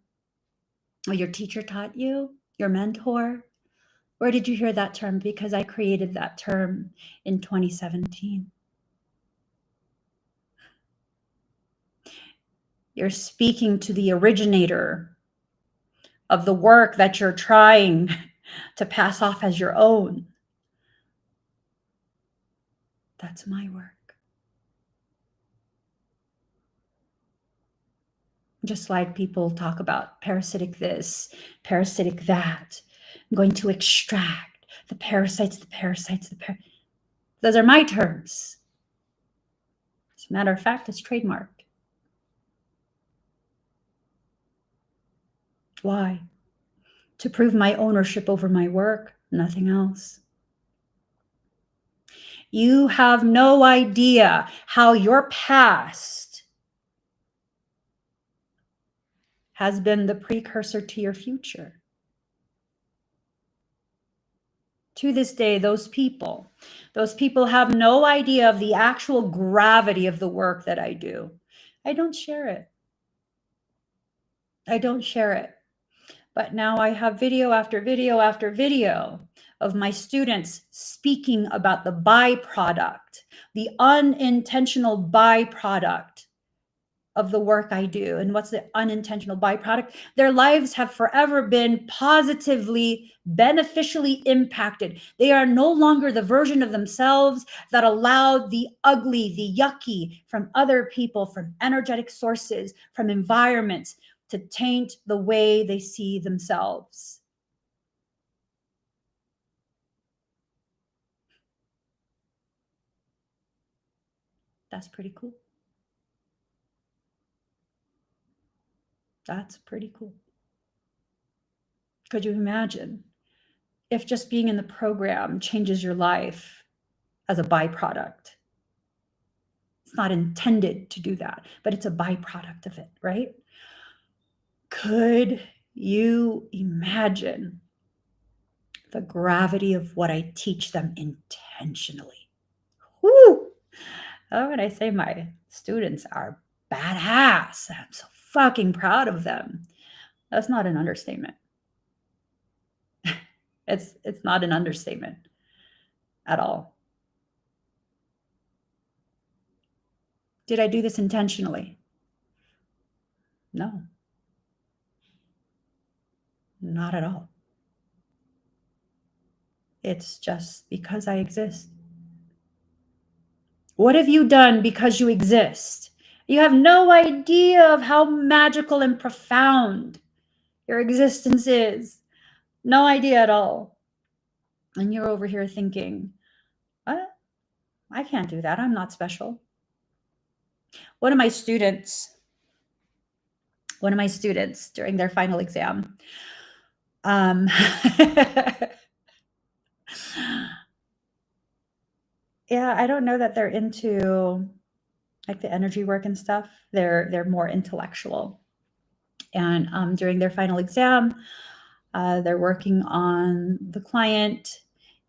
Oh, your teacher taught you? Your mentor? Where did you hear that term? Because I created that term in 2017. You're speaking to the originator of the work that you're trying to pass off as your own. That's my work. Just like people talk about parasitic this, parasitic that. I'm going to extract the parasites. Those are my terms. As a matter of fact, it's trademarked. Why? To prove my ownership over my work, nothing else. You have no idea how your past has been the precursor to your future. To this day, those people have no idea of the actual gravity of the work that I do. I don't share it. But now I have video after video after video of my students speaking about the byproduct, the unintentional byproduct of the work I do. And what's the unintentional byproduct? Their lives have forever been positively, beneficially impacted. They are no longer the version of themselves that allowed the ugly, the yucky from other people, from energetic sources, from environments to taint the way they see themselves. That's pretty cool. That's pretty cool. Could you imagine if just being in the program changes your life as a byproduct? It's not intended to do that, but it's a byproduct of it, right? Could you imagine the gravity of what I teach them intentionally? Woo! Oh, when I say my students are badass, I'm so fucking proud of them. That's not an understatement. It's not an understatement at all. Did I do this intentionally? No. Not at all. It's just because I exist. What have you done because you exist? You have no idea of how magical and profound your existence is. No idea at all. And you're over here thinking, what? I can't do that. I'm not special. One of my students during their final exam, yeah, I don't know that they're into like the energy work and stuff. They're more intellectual. And during their final exam, they're working on the client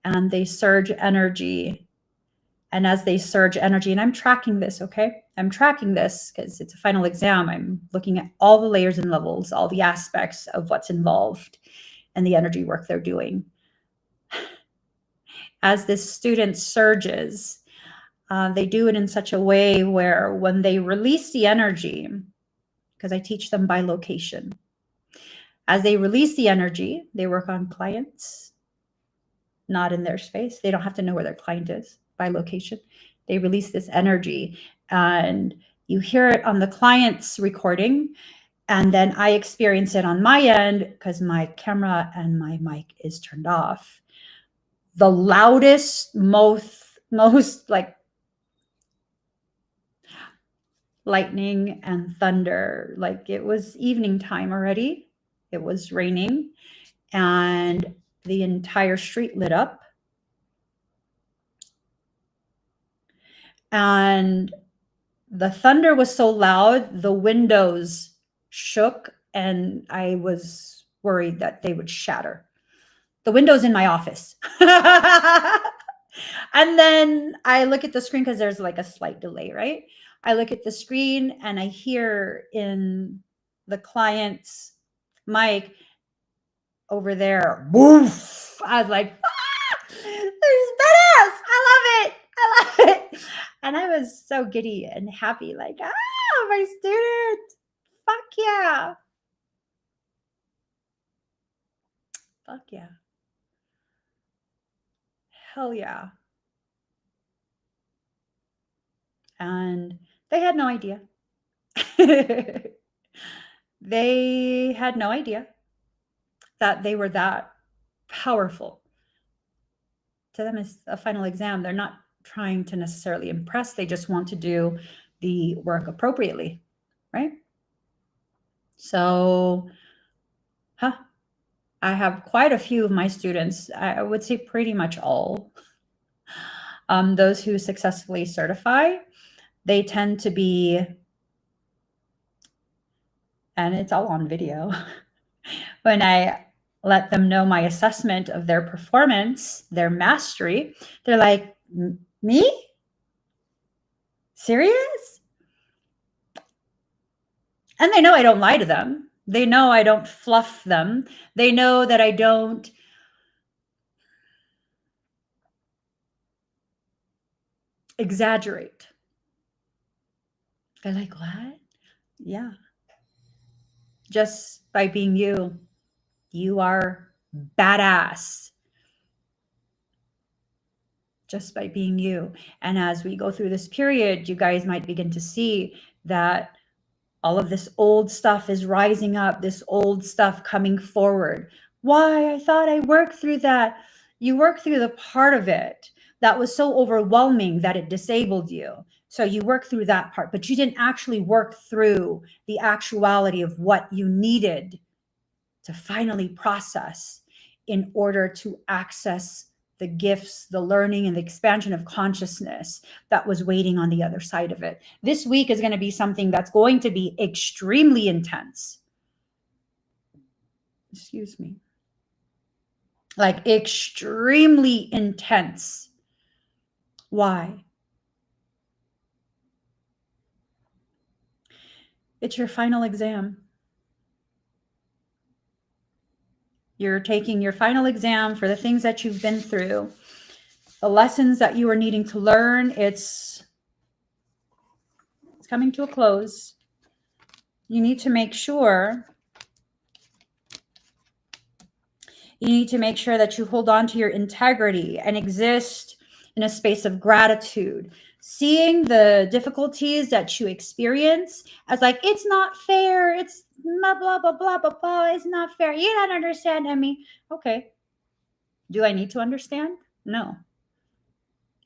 and they surge energy. And as they surge energy, and I'm tracking this, okay? I'm tracking this because it's a final exam. I'm looking at all the layers and levels, all the aspects of what's involved and the energy work they're doing. As this student surges, They do it in such a way where when they release the energy, because I teach them by location, as they release the energy, they work on clients, not in their space. They don't have to know where their client is by location. They release this energy and you hear it on the client's recording. And then I experience it on my end because my camera and my mic is turned off. The loudest, most like lightning and thunder. Like it was evening time already. It was raining and the entire street lit up. And the thunder was so loud, the windows shook, and I was worried that they would shatter. The windows in my office. And then I look at the screen because there's like a slight delay, right? I look at the screen and I hear in the client's mic over there, woof. I was like, there's badass. I love it. I love it. And I was so giddy and happy, like, my student. Fuck yeah. Fuck yeah. Hell yeah. And they had no idea. They had no idea that they were that powerful. To them, it's a final exam. They're not trying to necessarily impress. They just want to do the work appropriately, right? So, I have quite a few of my students, I would say pretty much all, those who successfully certify, they tend to be, and it's all on video, when I let them know my assessment of their performance, their mastery, they're like, me? Serious? And they know I don't lie to them. They know I don't fluff them. They know that I don't exaggerate. They're like, what? Yeah. Just by being you, you are badass. Just by being you. And as we go through this period, you guys might begin to see that all of this old stuff is rising up, this old stuff coming forward. Why? I thought I worked through that. You worked through the part of it that was so overwhelming that it disabled you. So you worked through that part, but you didn't actually work through the actuality of what you needed to finally process in order to access the gifts, the learning, and the expansion of consciousness that was waiting on the other side of it. This week is going to be something that's going to be extremely intense. Excuse me. Like extremely intense. Why? It's your final exam. You're taking your final exam for the things that you've been through, the lessons that you are needing to learn. It's coming to a close. You need to make sure that you hold on to your integrity and exist in a space of gratitude, seeing the difficulties that you experience as like, it's not fair. It's blah, blah, blah, blah, blah, blah. It's not fair. You don't understand me. Okay. Do I need to understand? No.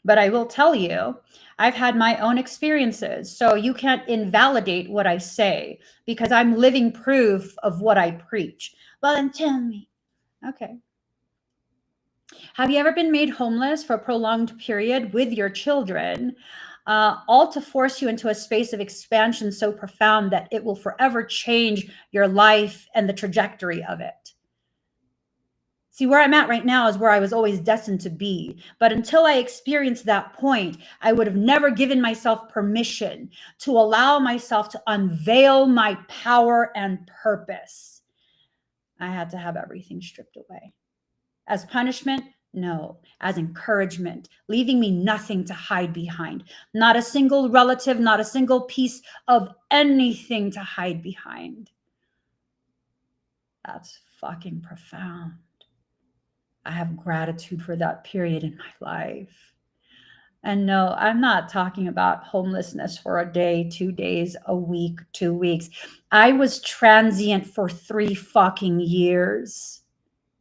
But I will tell you, I've had my own experiences. So you can't invalidate what I say because I'm living proof of what I preach. Well, then tell me. Okay. Have you ever been made homeless for a prolonged period with your children, all to force you into a space of expansion so profound that it will forever change your life and the trajectory of it? See, where I'm at right now is where I was always destined to be. But until I experienced that point, I would have never given myself permission to allow myself to unveil my power and purpose. I had to have everything stripped away. As punishment? No, as encouragement, leaving me nothing to hide behind. Not a single relative, not a single piece of anything to hide behind. That's fucking profound. I have gratitude for that period in my life. And no, I'm not talking about homelessness for a day, 2 days, a week, 2 weeks. I was transient for 3 fucking years.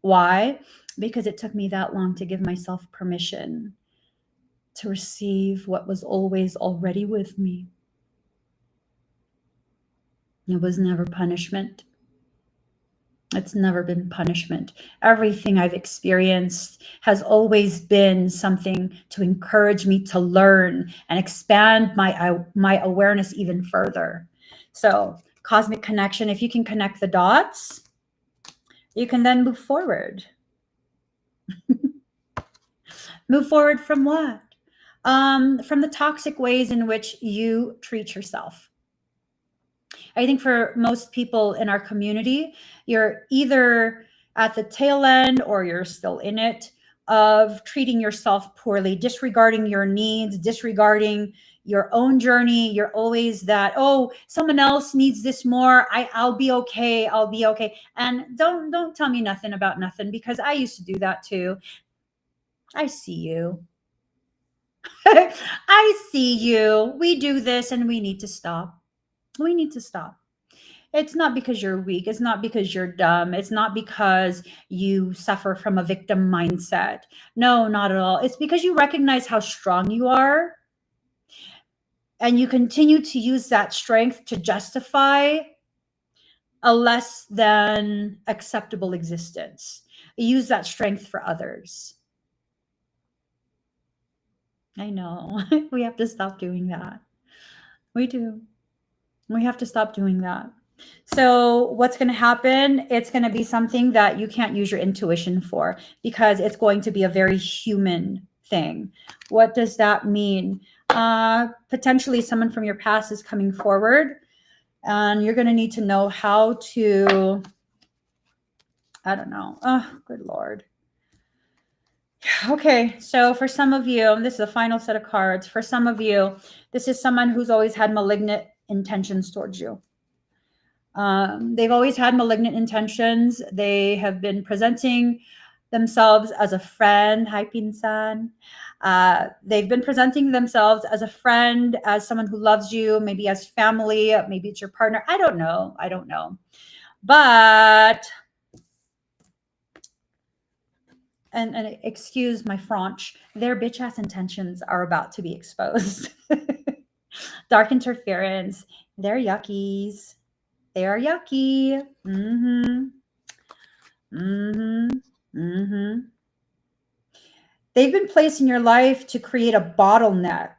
Why? Because it took me that long to give myself permission to receive what was always already with me. It was never punishment. It's never been punishment. Everything I've experienced has always been something to encourage me to learn and expand my awareness even further. So, cosmic connection, if you can connect the dots, you can then move forward. Move forward from what? From the toxic ways in which you treat yourself. I think for most people in our community, you're either at the tail end or you're still in it of treating yourself poorly, disregarding your needs, disregarding your own journey. You're always that, oh, someone else needs this more. I'll be okay. I'll be okay. And don't tell me nothing about nothing, because I used to do that too. I see you. I see you. We do this and we need to stop. We need to stop. It's not because you're weak. It's not because you're dumb. It's not because you suffer from a victim mindset. No, not at all. It's because you recognize how strong you are and you continue to use that strength to justify a less than acceptable existence. You use that strength for others. I know. We have to stop doing that. We do. We have to stop doing that. So what's going to happen? It's going to be something that you can't use your intuition for, because it's going to be a very human thing. What does that mean? Potentially someone from your past is coming forward, and you're going to need to know how to, I don't know. Oh, good Lord. Okay, so for some of you, this is the final set of cards. For some of you, this is someone who's always had malignant intentions towards you. They've always had malignant intentions. They have been presenting themselves as a friend. Hi, Pinsan. They've been presenting themselves as a friend, as someone who loves you, maybe as family, maybe it's your partner. I don't know. But, and excuse my French, their bitch ass intentions are about to be exposed. Dark interference. They're yuckies. They are yucky. They've been placed in your life to create a bottleneck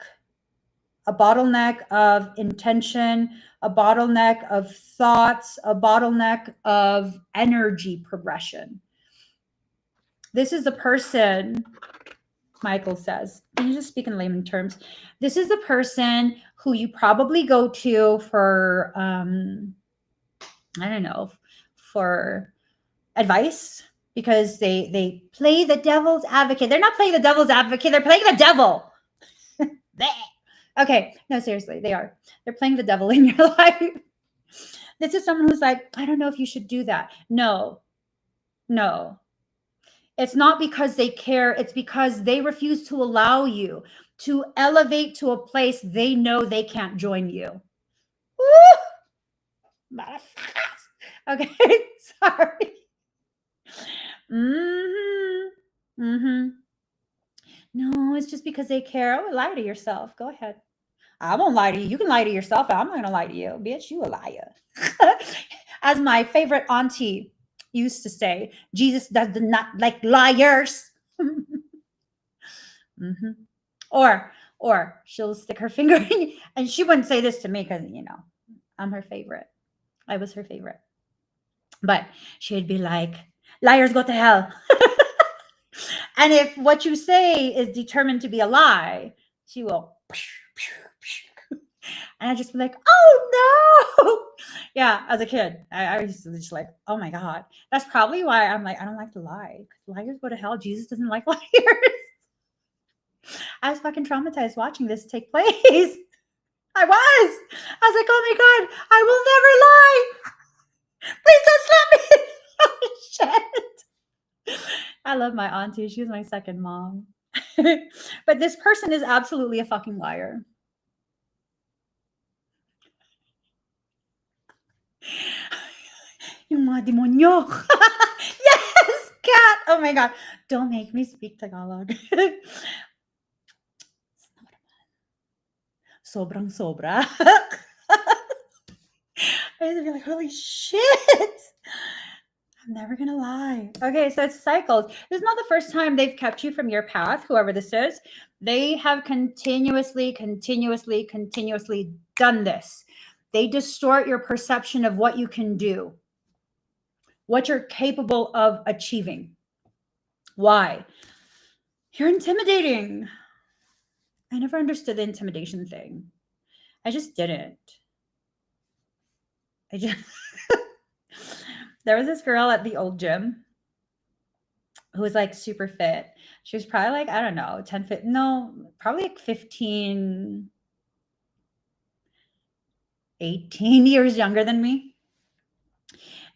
of intention, a bottleneck of thoughts, a bottleneck of energy progression. This is the person, Michael says, can you just speak in layman terms? This is the person who you probably go to for, I don't know, for advice, because they play the devil's advocate. They're not playing the devil's advocate. They're playing the devil. Okay. No, seriously, they are. They're playing the devil in your life. This is someone who's like, I don't know if you should do that. No. It's not because they care. It's because they refuse to allow you to elevate to a place they know they can't join you. Woo! Okay. Sorry. No, it's just because they care. Oh, lie to yourself. Go ahead. I won't lie to you. You can lie to yourself. I'm not going to lie to you. Bitch, you a liar. As my favorite auntie used to say, Jesus does not like liars. Or she'll stick her finger in, and she wouldn't say this to me because, I'm her favorite. I was her favorite. But she'd be like, liars go to hell. And if what you say is determined to be a lie, she will And I just be like, oh no. Yeah, as a kid, I was just like, oh my God. That's probably why I'm like, I don't like to lie. Liars go to hell. Jesus doesn't like liars. I was fucking traumatized watching this take place. I was like, oh my God, I will never lie. Please don't slap me. Oh, shit. I love my auntie. She's my second mom. But this person is absolutely a fucking liar. Yung mga demonyo. Yes, cat. Oh my God. Don't make me speak Tagalog. Sobrang sobra. I used to be like, holy shit. I'm never going to lie. Okay, so it's cycles. This is not the first time they've kept you from your path, whoever this is. They have continuously done this. They distort your perception of what you can do, what you're capable of achieving. Why? You're intimidating. I never understood the intimidation thing. I just didn't. There was this girl at the old gym who was like super fit. She was probably like, I don't know, 10 fit. No, probably like 15, 18 years younger than me.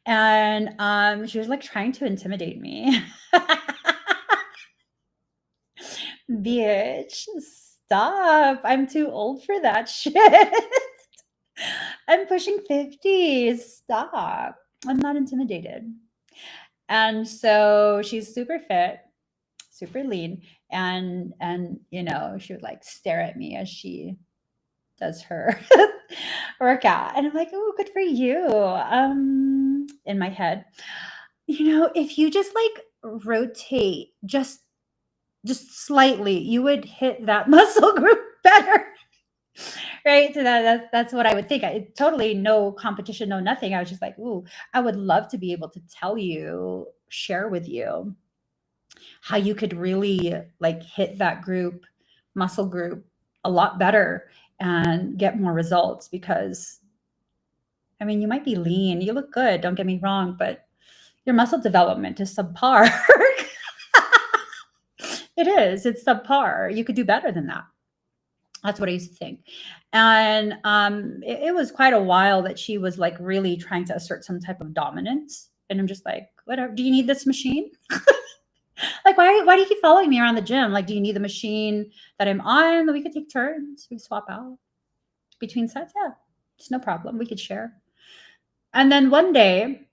And she was like trying to intimidate me. Bitch, stop. I'm too old for that shit. I'm pushing 50. Stop. I'm not intimidated. And so she's super fit, super lean, and you know, she would like stare at me as she does her workout. And I'm like, oh, good for you. In my head, you know, if you just like rotate just slightly, you would hit that muscle group better. Right. So that's what I would think. I totally no competition, no nothing. I was just like, ooh, I would love to be able to tell you, share with you how you could really like hit that group, muscle group a lot better and get more results. Because I mean, you might be lean, you look good, don't get me wrong, but your muscle development is subpar. It is. It's subpar. You could do better than that. That's what I used to think. And it was quite a while that she was like really trying to assert some type of dominance. And I'm just like, whatever. Do you need this machine? Like, why do you keep following me around the gym? Like, do you need the machine that I'm on? We could take turns. We could swap out between sets. Yeah, it's no problem. We could share. And then one day,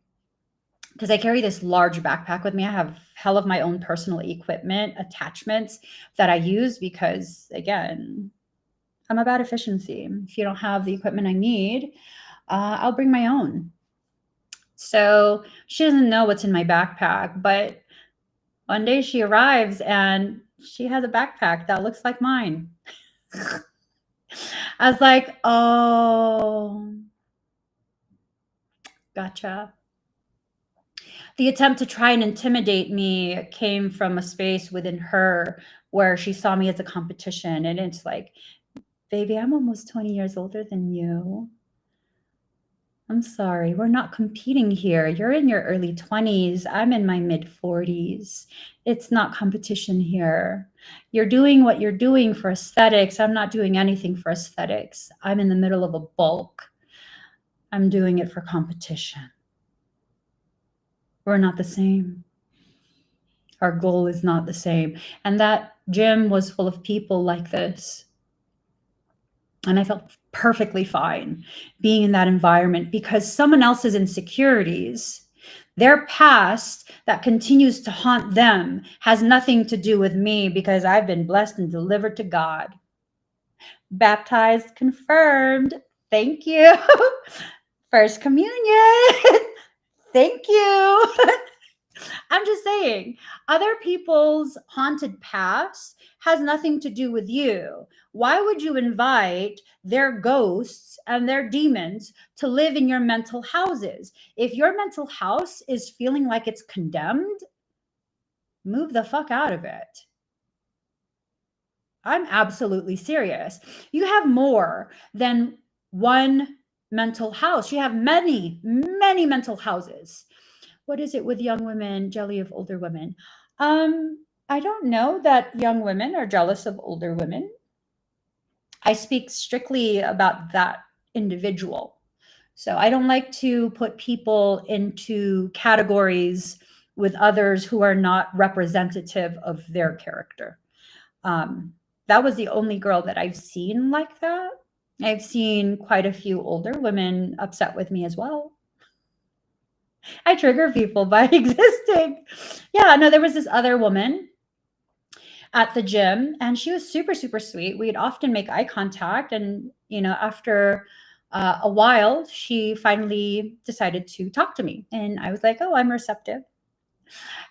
because I carry this large backpack with me, I have hell of my own personal equipment, attachments that I use because, again, I'm about efficiency. If you don't have the equipment I need, I'll bring my own. So she doesn't know what's in my backpack, but one day she arrives and she has a backpack that looks like mine. I was like, oh, gotcha. The attempt to try and intimidate me came from a space within her where she saw me as a competition. And it's like, baby, I'm almost 20 years older than you. I'm sorry, we're not competing here. You're in your early 20s. I'm in my mid 40s. It's not competition here. You're doing what you're doing for aesthetics. I'm not doing anything for aesthetics. I'm in the middle of a bulk. I'm doing it for competition. We're not the same. Our goal is not the same. And that gym was full of people like this. And I felt perfectly fine being in that environment because someone else's insecurities, their past that continues to haunt them, has nothing to do with me because I've been blessed and delivered to God. Baptized, confirmed. Thank you. First communion. Thank you. I'm just saying, other people's haunted past has nothing to do with you. Why would you invite their ghosts and their demons to live in your mental houses? If your mental house is feeling like it's condemned, move the fuck out of it. I'm absolutely serious. You have more than one mental house. You have many, many mental houses. What is it with young women, jelly of older women? I don't know that young women are jealous of older women. I speak strictly about that individual. So I don't like to put people into categories with others who are not representative of their character. That was the only girl that I've seen like that. I've seen quite a few older women upset with me as well. I trigger people by existing. Yeah, no, there was this other woman at the gym, and she was super, super sweet. We'd often make eye contact. And, after a while, she finally decided to talk to me. And I was like, oh, I'm receptive.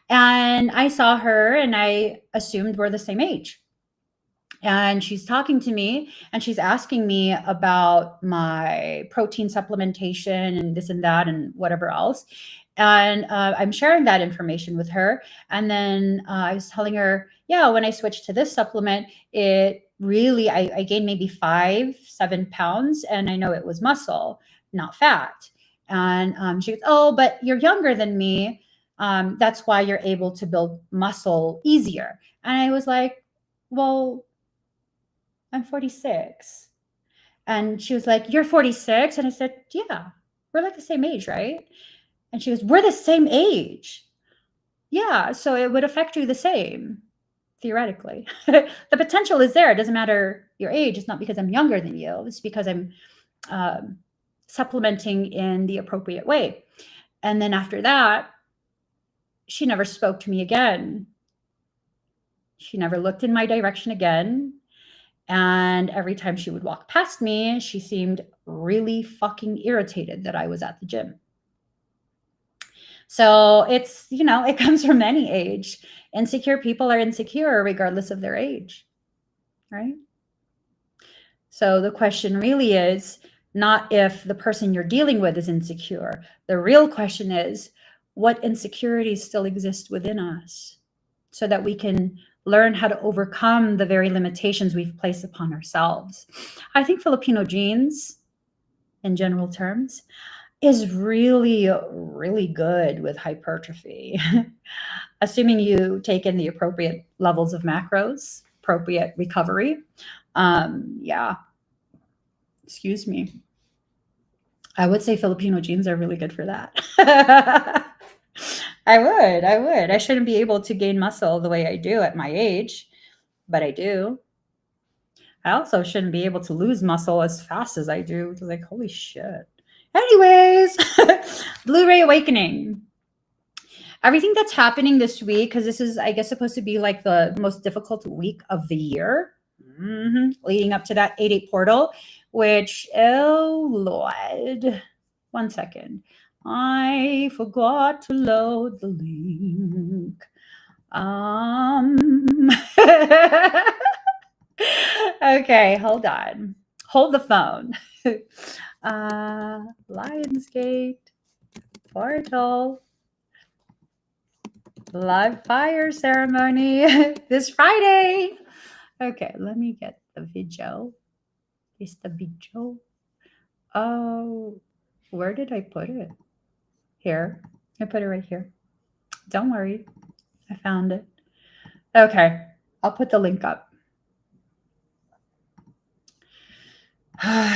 And I saw her and I assumed we're the same age. And she's talking to me and she's asking me about my protein supplementation and this and that and whatever else. And I'm sharing that information with her. And then I was telling her, yeah, when I switched to this supplement, it really, I gained maybe 5-7 pounds. And I know it was muscle, not fat. And she goes, oh, but you're younger than me. That's why you're able to build muscle easier. And I was like, well, I'm 46. And she was like, you're 46? And I said, yeah, we're like the same age, right? And she goes, we're the same age. Yeah, so it would affect you the same, theoretically. The potential is there. It doesn't matter your age. It's not because I'm younger than you. It's because I'm supplementing in the appropriate way. And then after that, she never spoke to me again. She never looked in my direction again. And every time she would walk past me, she seemed really fucking irritated that I was at the gym. So it's, it comes from any age. Insecure people are insecure regardless of their age, right? So the question really is not if the person you're dealing with is insecure. The real question is, what insecurities still exist within us so that we can learn how to overcome the very limitations we've placed upon ourselves. I think Filipino genes, in general terms, is really, really good with hypertrophy. Assuming you take in the appropriate levels of macros, appropriate recovery. Yeah. Excuse me. I would say Filipino genes are really good for that. I would. I shouldn't be able to gain muscle the way I do at my age, but I do. I also shouldn't be able to lose muscle as fast as I do. It's like, holy shit. Anyways, Blu-ray Awakening. Everything that's happening this week, because this is, I guess, supposed to be like the most difficult week of the year, leading up to that 8/8 portal, which, oh Lord, 1 second. I forgot to load the link. Okay, hold on. Hold the phone. Lionsgate portal. Live fire ceremony this Friday. Okay, let me get the video. Is the video? Oh, where did I put it? Here. I put it right here. Don't worry. I found it. Okay, I'll put the link up.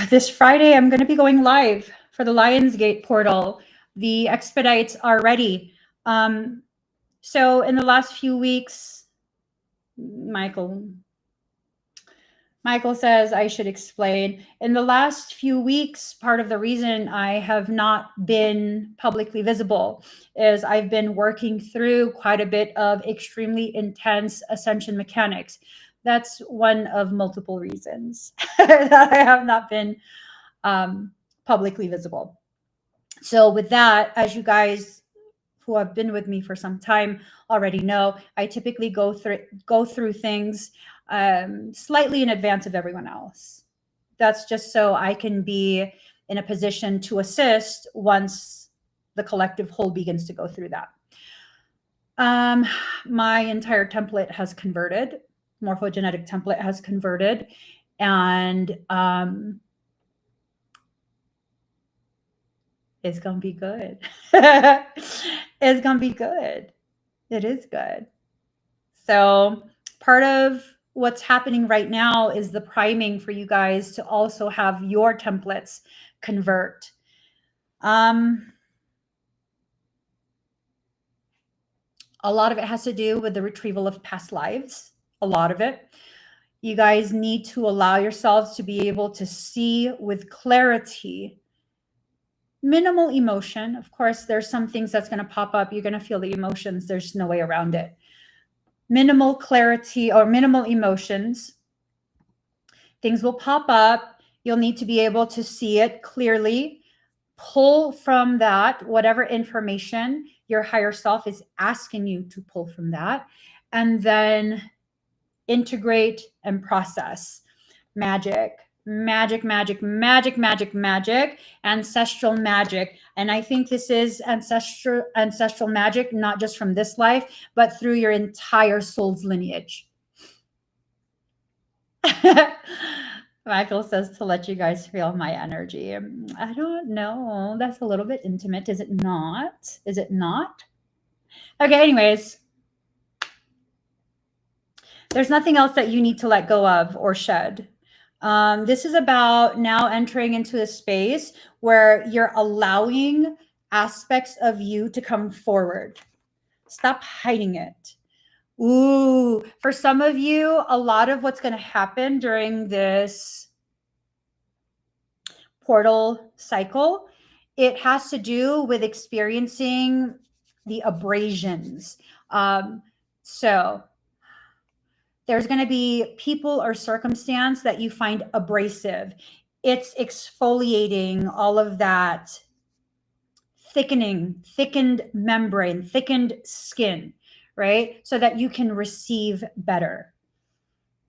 This Friday, I'm going to be going live for the Lionsgate portal. The expedites are ready. So in the last few weeks, Michael says I should explain. In the last few weeks, part of the reason I have not been publicly visible is I've been working through quite a bit of extremely intense ascension mechanics. That's one of multiple reasons that I have not been publicly visible. So with that, as you guys who have been with me for some time already know, I typically go through things slightly in advance of everyone else. That's just so I can be in a position to assist once the collective whole begins to go through that. My entire template has converted. morphogenetic template has converted. And it's going to be good. It's going to be good. It is good. So part of what's happening right now is the priming for you guys to also have your templates convert. A lot of it has to do with the retrieval of past lives. A lot of it. You guys need to allow yourselves to be able to see with clarity. Minimal emotion. Of course, there's some things that's going to pop up. You're going to feel the emotions. There's no way around it. Minimal clarity or minimal emotions. Things will pop up. You'll need to be able to see it clearly. Pull from that whatever information your higher self is asking you to pull from that, and then integrate and process. Magic, magic, magic, magic, magic, magic, ancestral magic. And I think this is ancestral magic, not just from this life, but through your entire soul's lineage. Michael says to let you guys feel my energy. I don't know. That's a little bit intimate. Is it not? Is it not? Okay, anyways. There's nothing else that you need to let go of or shed. This is about now entering into a space where you're allowing aspects of you to come forward. Stop hiding it. Ooh, for some of you, a lot of what's going to happen during this portal cycle, it has to do with experiencing the abrasions. So there's going to be people or circumstance that you find abrasive. It's exfoliating all of that thickened membrane, thickened skin, right? So that you can receive better.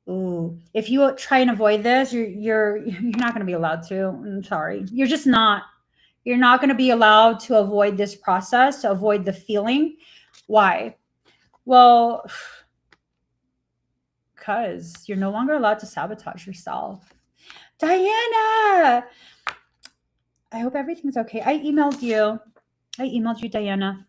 Ooh, if you try and avoid this, you're not going to be allowed to. I'm sorry. You're just not. You're not going to be allowed to avoid this process, to avoid the feeling. Why? Well, because you're no longer allowed to sabotage yourself. Diana, I hope everything's okay. I emailed you, Diana.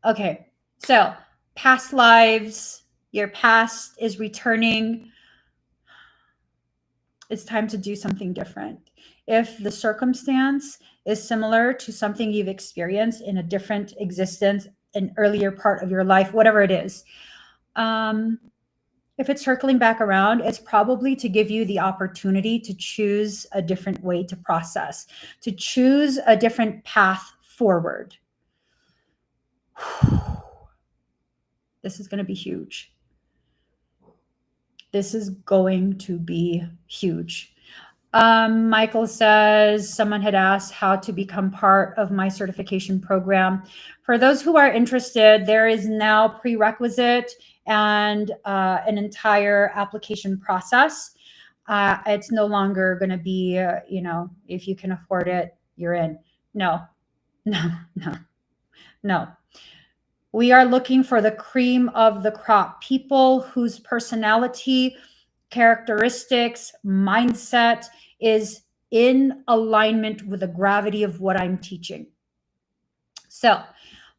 Okay, so past lives, your past is returning. It's time to do something different. If the circumstance is similar to something you've experienced in a different existence, an earlier part of your life, whatever it is, if it's circling back around, it's probably to give you the opportunity to choose a different way to process, to choose a different path forward. This is going to be huge. This is going to be huge. Michael says someone had asked how to become part of my certification program. For those who are interested, there is now prerequisite and an entire application process. It's no longer going to be, if you can afford it, you're in. No. We are looking for the cream of the crop, people whose personality, characteristics, mindset is in alignment with the gravity of what I'm teaching. So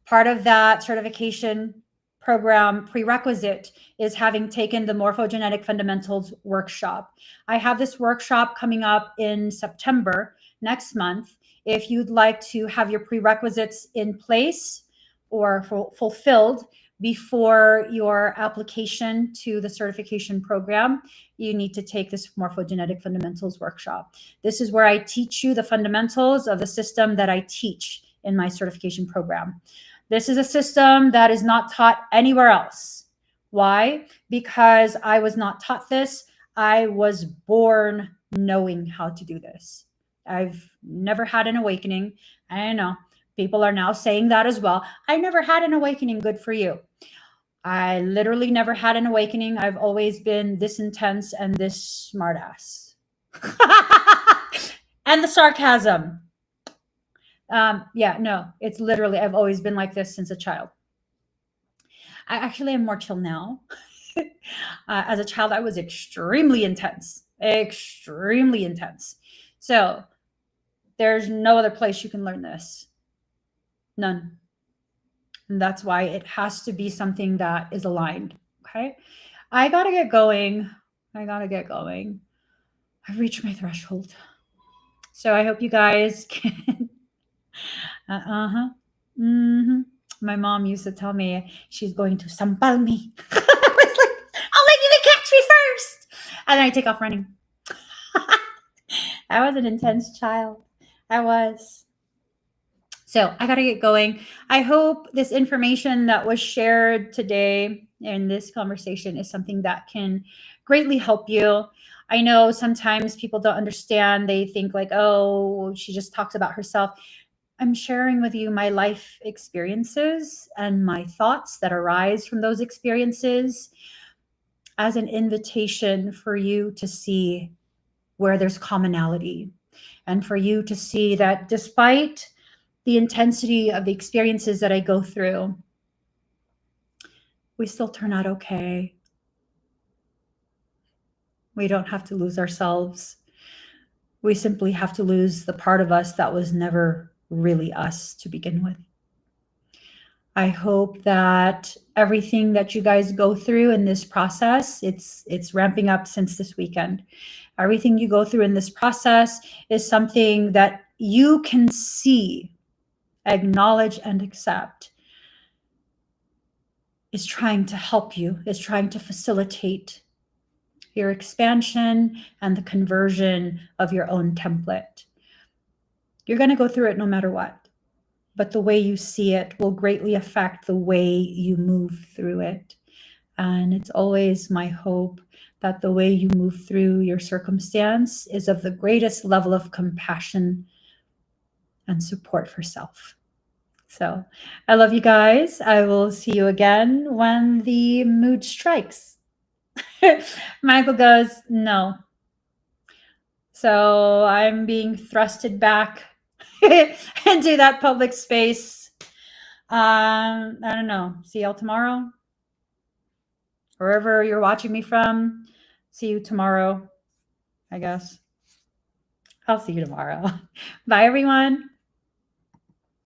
part of that certification program prerequisite is having taken the Morphogenetic Fundamentals workshop. I have this workshop coming up in September next month. If you'd like to have your prerequisites in place or fulfilled before your application to the certification program, you need to take this Morphogenetic Fundamentals workshop. This is where I teach you the fundamentals of the system that I teach in my certification program. This is a system that is not taught anywhere else. Why? Because I was not taught this. I was born knowing how to do this. I've never had an awakening. I know people are now saying that as well. I never had an awakening. Good for you. I literally never had an awakening. I've always been this intense and this smartass. And the sarcasm. Yeah, no, it's literally, I've always been like this since a child. I actually am more chill now. As a child, I was extremely intense, extremely intense. So there's no other place you can learn this. None. And that's why it has to be something that is aligned. Okay. I got to get going. I've reached my threshold. So I hope you guys can. Mm-hmm. My mom used to tell me she's going to sampal me. I was like, I'll let you catch me first. And then I take off running. I was an intense child. I was. So I got to get going. I hope this information that was shared today in this conversation is something that can greatly help you. I know sometimes people don't understand. They think like, oh, she just talks about herself. I'm sharing with you my life experiences and my thoughts that arise from those experiences as an invitation for you to see where there's commonality and for you to see that despite the intensity of the experiences that I go through, we still turn out okay. We don't have to lose ourselves. We simply have to lose the part of us that was never really us to begin with. I hope that everything that you guys go through in this process, it's ramping up since this weekend. Everything you go through in this process is something that you can see, acknowledge, and accept is trying to help you, is trying to facilitate your expansion and the conversion of your own template. You're going to go through it no matter what, but the way you see it will greatly affect the way you move through it. And it's always my hope that the way you move through your circumstance is of the greatest level of compassion and support for self. So I love you guys. I will see you again when the mood strikes. Michael goes, no. So I'm being thrusted back into that public space. I don't know. See y'all tomorrow. Wherever you're watching me from. See you tomorrow, I guess. I'll see you tomorrow. Bye, everyone.